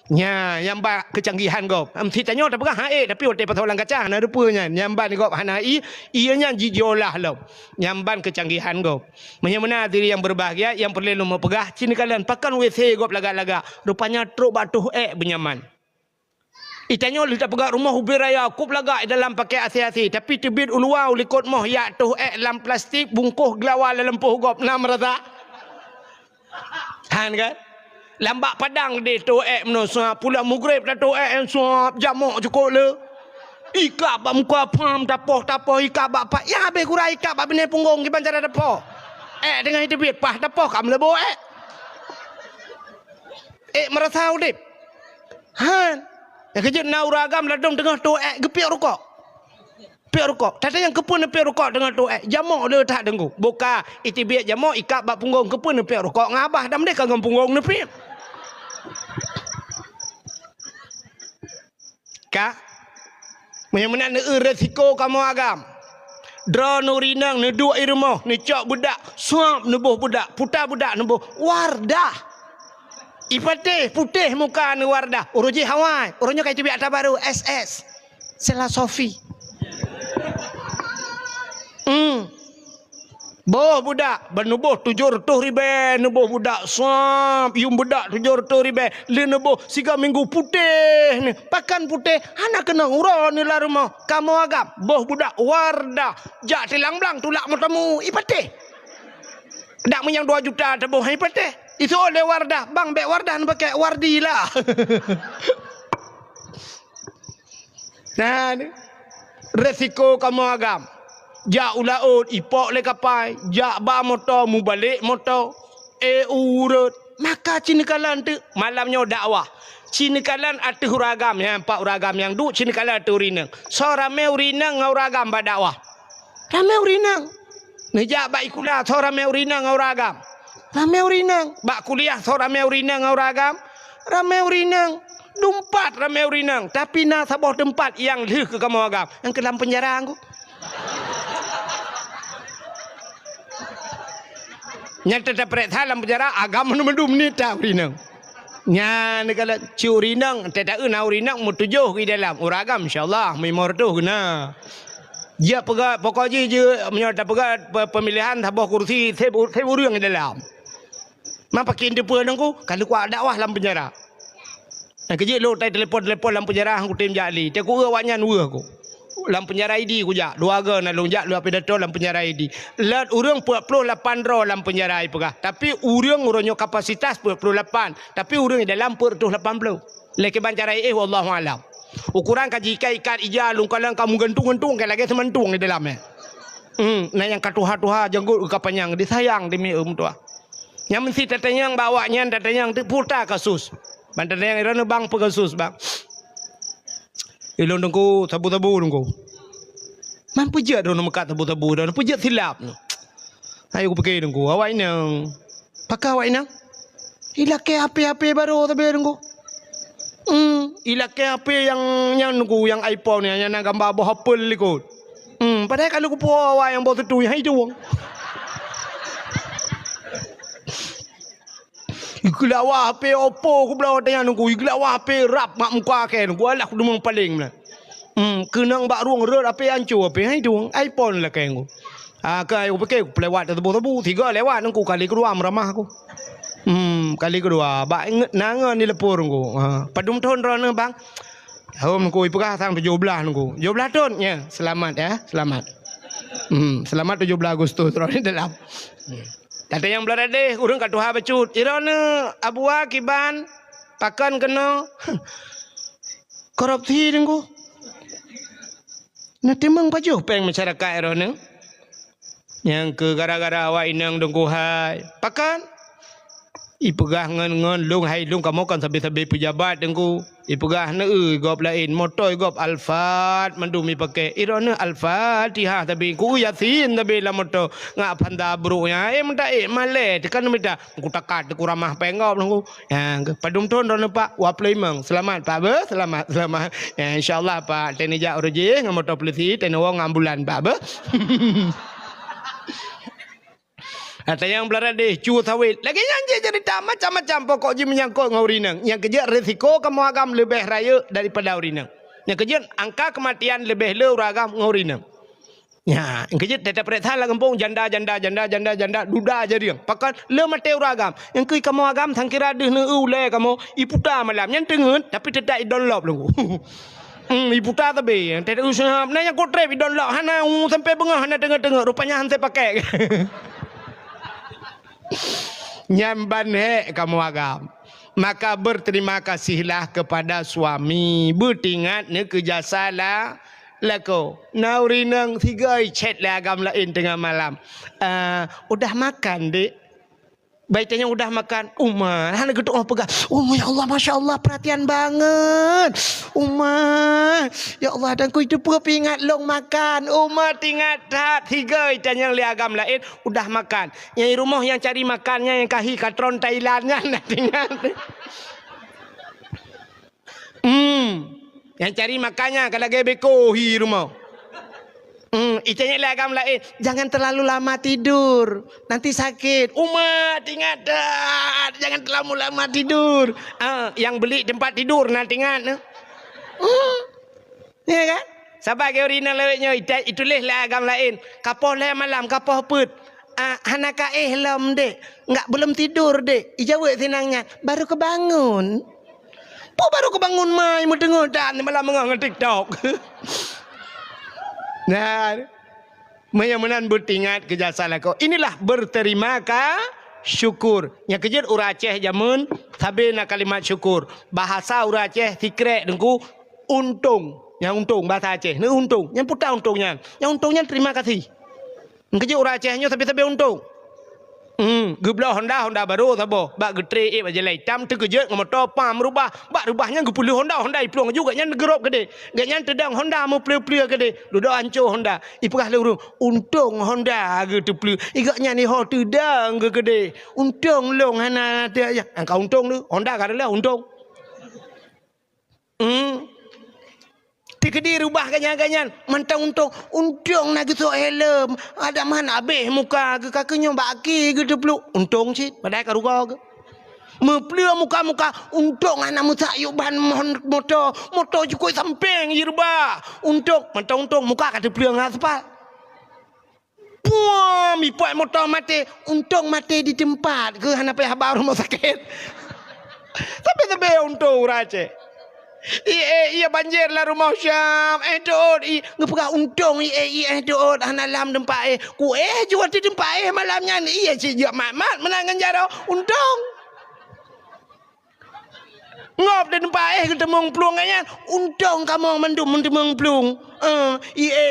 Nya nyamba kecanggihan gop. Mesti tanya tak pegah tapi hotel pasal orang kacang ada rupanya nyamban gop hanai ianya jijiolah lo. Nyamban kecanggihan gop. Menyamana diri yang berbahagia yang perlu mempegah cini kalian pakan WC gop laga-laga. Rupanya truk batuh benyaman. Itanyo tak pegah rumah ubi raya kup laga dalam pakai asi-asi tapi tebit uluau likut moh ya tuh dalam plastik bungkuh gelawal dalam puh gop nam rasa. Han kan? Lambak padang de to mno suap pula mugrib dah to suap jamuk cukup le ika ba muka pam tapoh ika ba pa ya be kurai ika ba bene punggung ki bancara tapoh dengan itu biat pah tapoh kam lebo merasa udip han ya kejut na uragam ladong tengah to gepiak rokok piak rokok tadi yang kepun piak rokok dengan to jamuk le tak dengku buka itu biat jamuk ika ba punggung kepun piak rokok ngabah dam de kagam punggung ne piak ka menyamana ne resiko kamu agam dra nurinang ne dua irmo ne cok budak suap nebuh budak puta budak nebuh wardah ipate putih muka ne wardah uruji hawai urunya kai tibi baru SS Sela Sofi boh budak benubuh 700 ribu nubuh budak suap yung budak 700 ribu le nubuh 3 minggu putih ni pakan putih anak kena ura ni lah rumah kamu agam boh budak wardah jak tilang belang tulak matamu ipatih dak menyang 2 juta teboh ipatih itu oleh wardah bang bek wardah ni pakai wardi lah nah ni resiko kamu agam jak ulaut ipok le kapai jak ba motor mu balik motor urut maka cinikalan tu malamnya dakwah cinikalan atuh uragam ya 4 uragam yang du cinikalan atuh urinang so rame urinang ngau uragam ba dakwah rame urinang Nejak bak kuliah so ramai urinang auragam. Ramai urinang. Bak kuliah so ramai urinang auragam. Ramai urinang. Dumpat ramai urinang. Tapi na sabah tempat yang leh ke kamu agam. Yang ke dalam penjara aku. Yang tetap perek dalam penjara agam mendum ni tak urinang. Nya negala curinang tidak una urinang mutujuh di dalam uragam insyaallah memor tu kena. Dia pegat pokoknya je menyata pegat pemilihan tabah kursi saya urang di dalam. Mak pakai depan aku kalau kuat dakwah dalam penjara. Nah kerja lu tai telefon dalam penjara aku tim jali. Dia ku awaknya dua aku. Dalam penjara ID ku jak dua ga nak lonjak lu apa dato dalam penjara ID. Lat urang 48 ro dalam penjara ai pegah. Tapi urang uronyo kapasitas 48, tapi urang dalam 80. Leke bancara wallahu alam. Ukuran kaji ikat ija lung kalang kamu gantung-gantung kayak lagi sementung di dalamnya. Nah yang katuha-tuha jenggut kapanyang disayang demi tua. Yang mesti tatanyang bawanya tatanyang tu pulta kasus. Bantatanyang irana bang pegasus bang. Ilon dengku tabu-tabu dengku. Man pujat dah mekat tabu-tabu dah pujat silap tu. Ayo aku pakai dengku awak nang. Pakai awak nang. Ilake HP baru tapi dengku. Ilake HP yang nunggu yang iPhone yang nak gambar bawah Apple ikut. Padahal kalau aku awak yang bawa tu yang hijau. Iglawa HP Oppo aku belah tanya nunggu iglawa HP rap mak muka ke nunggu alah aku demang paling lah. Kenang bak ruang red HP hancur HP hijau iPhone lah ke nunggu. Ke aku pakai aku lewat tabu-tabu 3 lewat nunggu kali kedua meramah aku. Kali kedua bak nangan di lepur nunggu. Padum tahun rana bang. Hom nunggu ipukah tang 17 nunggu. 17 tahun ya. Selamat ya, selamat. Selamat 17 Agustus rana dalam. Tata yang beladeh urang katuha becut. Irana abua kiban pakan kena korupsi nunggu. Nah timang baju peng masyarakat irana. Yang ke gara-gara awak inang dengku hai pakan ipegah ngan lung hai lung kamu kan sabi-sabi pejabat dengku ipegah ne gop lain motor gop Alphard mandumi pakai irona Al-Fatihah tapi ku Yasin tapi la motor ngak panda brunya minta male tekan minta ku takat ku ramah pengop dengku ya padum ton don pak wa pleimang selamat pak be selamat ya insyaallah pak tenija uruji ngam motor polisi tenowong ambulan pak be. Ada yang beladeh cu sawit. Lagi yang cerita macam-macam pokok je menyangkut dengan urinang. Yang kerja risiko kamu agam lebih raya daripada urinang. Yang kerja angka kematian lebih le uragam dengan urinang. Ya, yang kerja tetap periksa lah kampung janda duda jadi yang. Pakan le mati uragam. Yang kui kamu agam sangkira deh ne ule kamu iputa malam yang tengen tapi tetap idonlop lu. Iputa tapi yang tidak usah. Nah yang kotrep idonlop hana sampai bengah hana tengah-tengah rupanya hantai pakai. Nyamban kamu agam. Maka berterima kasihlah kepada suami. Bertingat ne kejasalah lako. Naurinang 3 chat lah agam lain tengah malam. Udah makan dek? Baiknya udah makan. Umar, hana geduk orang pegang. Ya Allah, Masya Allah, perhatian banget. Umar, ya Allah, dan ku itu perut ingat long makan. Umar tinggal tak 3 dan yang liagam lain udah makan. Yang rumah yang cari makannya yang kahi katron Thailandnya nak tinggal. Yang cari makannya kalau gebeko hi rumah. Itanya liagam lain. Jangan terlalu lama tidur. Nanti sakit. Umat ingat dah. Jangan terlalu lama tidur. Yang beli tempat tidur nanti ingat. Ya kan? Sabar ke urina lewetnya. Itulah liagam lain. Kapoh lah malam. Kapoh put. Hanaka lam dek. Enggak belum tidur dek. Ijawab senangnya. Baru kebangun. Baru kebangun mai. Mau dengar dan malam mengang TikTok. Nah, menyamanan bertingat kejasalah kau. Inilah berterima syukur. Yang kejut urang Aceh jamun sabena kalimat syukur. Bahasa urang Aceh secret dengku untung. Yang untung bahasa Aceh. Ni untung. Yang putar untungnya. Yang untungnya terima kasih. Yang kejut urang Acehnya tapi untung. Geblah Honda baru sabo. Bak getre baje lai tam terkejut ngam motor pam rubah. Bak rubahnya gepuluh Honda ipluang juga nyan gerop gede. Ganyan tedang Honda mau pleu-pleu gede. Duduk ancur Honda. Ipah lurung. Untung Honda ge teplu. Igaknya ni ho tedang ge gede. Untung long hana dia ya. Angka untung tu Honda kadang untung. Tikedi rubah ganyan-ganyan. Mantang untung nak gesok helm. Ada mana habis muka ke kakaknya baki ke teplu. Untung cik. Padahal karuga ke. Meplua muka-muka. Untung anak musayuk bahan motor. Motor cukup samping je rubah. Untung. Mantang untung muka kata plua dengan aspal. Puah, mipuat motor mati. Untung mati di tempat. Ke hana payah habar rumah sakit. Tapi untung raja. Ia banjir lah rumah Syam. Dood. Ngepegah untung. Dood. Hanalam tempat ku jual di tempat malamnya. Ia sejak mat-mat menangan jara. Untung. Ngop di tempat ketemu pelung kan. Untung kamu mendung pelung.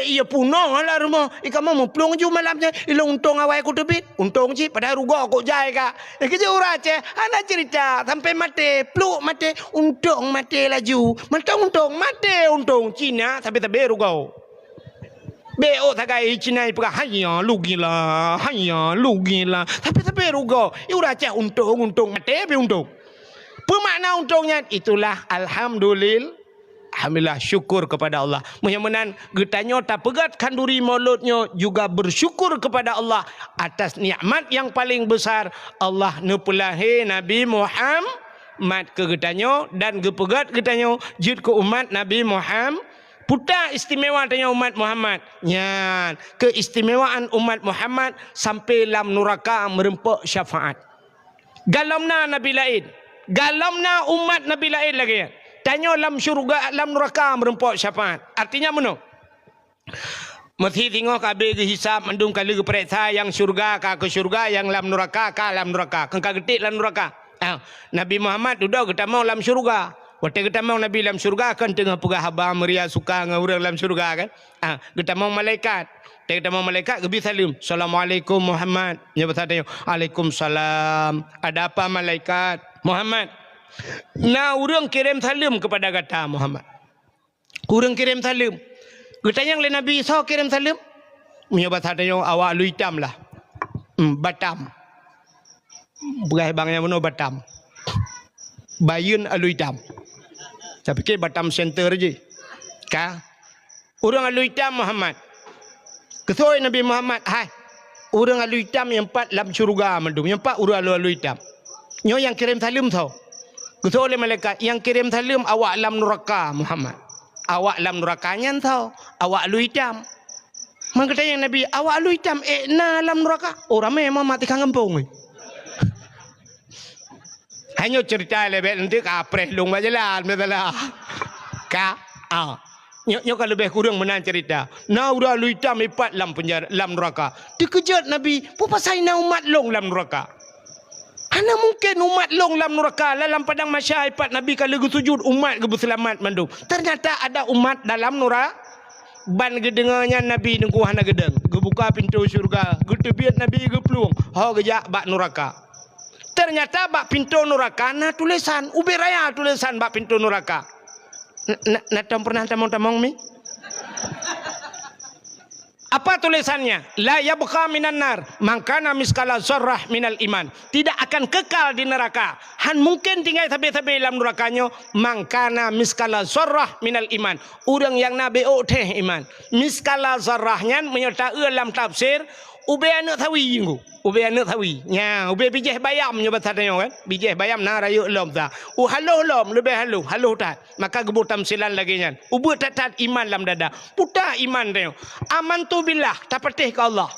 Ia punong lah rumah. Kamu mau pelung je malamnya. Ila untung awal aku tebit. Untung je. Padahal ruga aku jai kak. Kerja urah je. Anak cerita. Sampai mati. Peluk mati. Untung mati laju. Untung mati. Untung. Cina. Sampai ruga. Beo tagai Cina ipega. Hanya lugilah. Sampai ruga. Urah je. Untung. Mati tapi untung. Pemakna untungnya itulah alhamdulillah syukur kepada Allah. Mudah-mudahan getanya tak pegat kanduri mulutnya juga bersyukur kepada Allah atas nikmat yang paling besar Allah nepulahi Nabi Muhammad ke getanya dan gepegat getanya jid ke umat Nabi Muhammad. Putar istimewa tanya umat Muhammad. Nyan, keistimewaan umat Muhammad sampai lam neraka merempuk syafaat. Galamna Nabi lain. Galamna umat Nabi lain lagi. Tanya lam syurga, lam neraka merempuk syafaat. Artinya mana? Mesti tengok kabeh ke hisab mendung kali ke periksa yang syurga ke syurga, yang lam neraka lam neraka. Kengka getik lam neraka. Nabi Muhammad duduk kita mau lam syurga. Waktu kita mau Nabi lam syurga kan tengah pegah haba meria suka dengan orang lam syurga kan. Kita mau malaikat. Kita mau malaikat gebi salim. Assalamualaikum Muhammad. Nya bertanya, "Waalaikumsalam." Ada apa malaikat? Muhammad. Nah, orang kirim salim kepada kata Muhammad. Orang kirim salim. Ketanya oleh Nabi Isa kirim salim. Punya bahasa tanya awak lu hitam lah. Batam. Berai bangnya mana Batam. Bayun alu hitam. Saya fikir Batam Center je. Kah? Orang alu hitam Muhammad. Kesoi Nabi Muhammad. Hai. Orang alu hitam yang empat lam syurga mandum. Yang empat orang alu hitam. Nyo yang kirim salim tau. Kesoi oleh malaikat. Yang kirim salim awak lam neraka Muhammad. Awak lam nerakanya tau. Awak alu hitam. Maka tanya Nabi. Awak alu hitam. Na lam neraka. Orang memang mati kangempung. Hanya cerita lebih nanti kapreh long bajalan betul ka nyo kalau lebih kurang menang cerita na udah lu hitam ipat lam penjara lam neraka dikejut Nabi pasal na umat long lam neraka ana mungkin umat long lam neraka dalam padang mahsyar ipat Nabi kalau sujud umat ke berselamat mandum ternyata ada umat dalam neraka ban gedengannya Nabi nengku hana gedeng gebuka pintu syurga getebiat Nabi geplung gejak bak neraka. Ternyata bak pintu neraka na tulisan uberaya tulisan bak pintu neraka. Natam pernah tamong mi? Apa tulisannya? La yabqa minan nar man kana miskala zarrah minal iman. Tidak akan kekal di neraka. Han mungkin tinggal sampai dalam nerakanya man kana miskala zarrah minal iman. Orang yang nabi teh iman. Miskala zarrahnya menyertai dalam tafsir ube anak tawi jinggu. Ube anak tawi. Nya, ube bijih bayam nya bahasa tanya kan. Bijih bayam na rayu lom ta. Haluh lom lebih haluh tat. Maka gebut tamsilan lagi nya. Ube tat iman lam dada. Puta iman tanya. Aman tu billah, tak patih ke Allah.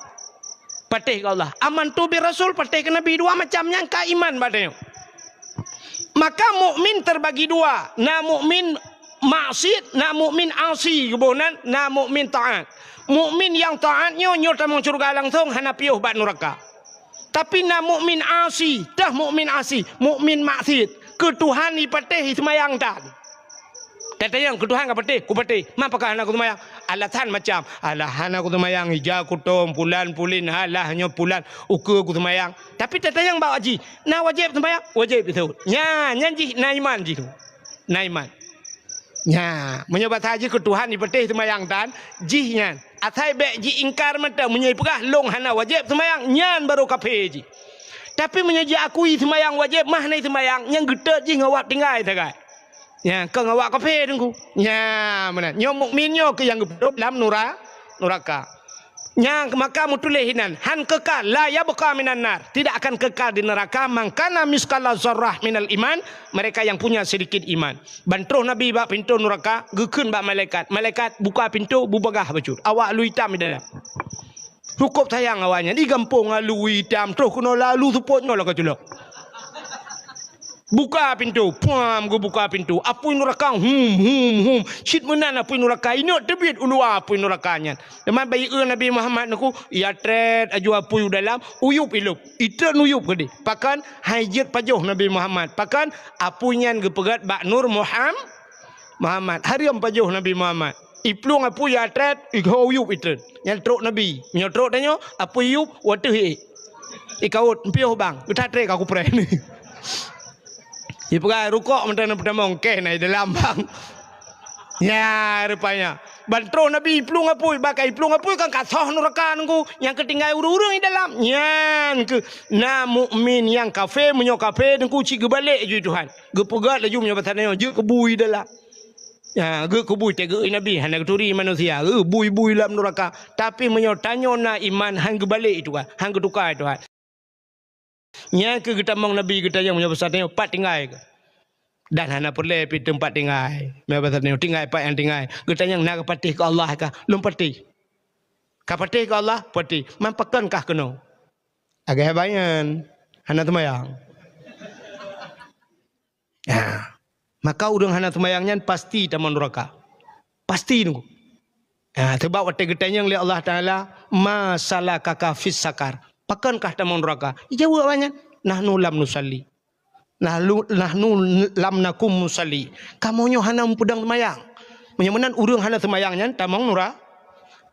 Patih ke Allah. Aman tu bi Rasul, patih ke Nabi, dua macamnya ka iman batanya. Maka mukmin terbagi dua. Na mukmin maksiat, na mukmin asi kebonan, na mukmin taat. Mukmin yang taatnya nyota mau surga langsung hana piuh bak neraka. Tapi na mukmin asi, dah mukmin asi, mukmin maksiat, ke Tuhan ipatih semayang tan. Tetayang ketuhan ka pati, ku pati. Mapakah anak ku tumayang? Alatan macam, alah anak ku tumayang hija kutom pulan pulin halah nyo pulan ukur ku tumayang. Tapi tetayang bawa haji. Nah wajib tumayang, wajib itu. Nya nyanji na iman ji tu. Na iman. Nya menyobat haji ketuhan ni pati tumayang tan jihnya. Atai bek ji ingkar mata menyai pegah long hana wajib tumayang nyan baru kafe ji. Tapi menyaji akui semayang wajib mah nai semayang yang gedet ji ngawak tinggai tagai. Ya, ke ngawak kafe dengku. Ya, mana? Nyo mukmin nyo ke yang hidup dalam neraka. Yang maka mutuleh hinan han kekal la yabqa minan nar. Tidak akan kekal di neraka mangkana miskala zarrah minal iman, mereka yang punya sedikit iman. Bantroh Nabi bak pintu neraka, gekeun bak malaikat. Malaikat buka pintu bubagah bacur. Awak lu hitam di dalam. Cukup sayang awaknya di kampung lalu hitam terus kena lalu supot ngolah keculok. Buka pintu, puam go buka pintu. Apui neraka hum. Shit menan apui neraka ini tebit ulu apui nerakanya. Teman bayi Nabi Muhammad naku ya tret aju apui dalam uyup ilup. Itu uyup gede. Pakan hajat pajoh Nabi Muhammad. Pakan apunya gepegat bak Nur Muhammad. Hariam pajoh Nabi Muhammad. Iplung apu ya tret ikau uyup itu. Yang truk Nabi. Menyotrok tanya apu uyup water he. Ikaut piuh bang. Utat trek aku pray ni. Ipukai rukuk pertama ongkeh naik dalam bang. Ya rupanya. Bantro Nabi iplung apui bakai iplung apui kan kasah neraka nunggu yang ketinggai urung-urung di dalam. Yan ke na mukmin yang kafe menyo kafe nunggu cik balik je Tuhan. Gepegat laju menyo pasannya je kebui dalam. Ya ge kebui tega Nabi hana keturi manusia. Bui-bui dalam neraka. Tapi menyo tanyo na iman hang balik itu kan. Hang ketukar itu kan. Nya ke kita mong Nabi kita yang menyo pasannya pat tinggai ke. Dan hana perle pi tempat tinggai. Me pasannya tinggai pat yang tinggai. Kita yang nak patih ke Allah ka lum patih. Ka patih ke Allah patih. Mampakan kah keno. Agak bayan hana temayang. Ya. Maka urang hana temayangnya pasti taman neraka. Pasti nunggu. Ya, sebab waktu getanya oleh Allah Taala masalah kakak fis sakar. Pakankah taman neraka? Jawab banyak. Nahnu lam nusalli. Nahnu lam nakum musalli. Kamonyo hana pedang temayang. Menyamanan urang hana temayangnya taman neraka.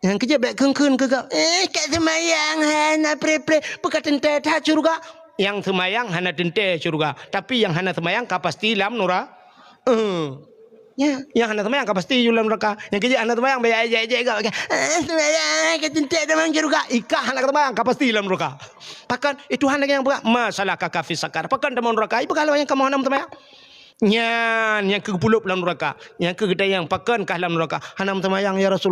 Yang kerja baik keun ke kau. Kat temayang hana pre-pre. Bekatan tetah curga. Yang temayang hana tente curga. Tapi yang hana temayang ka pasti lam neraka. Ya, yang hana temayang ka pasti dalam neraka. Yang kerja hana temayang bayar aja kau. Temayang ka tente temayang curga. Ika hana temayang ka pasti dalam neraka. Pakan itu hana yang buat masalah kakak fisakar. Pakan dalam neraka. Ibu kalau yang kamu hana temayang. Yang kegepulup dalam neraka. Yang kegedayang pakan kah dalam neraka. Hana temayang ya Rasul.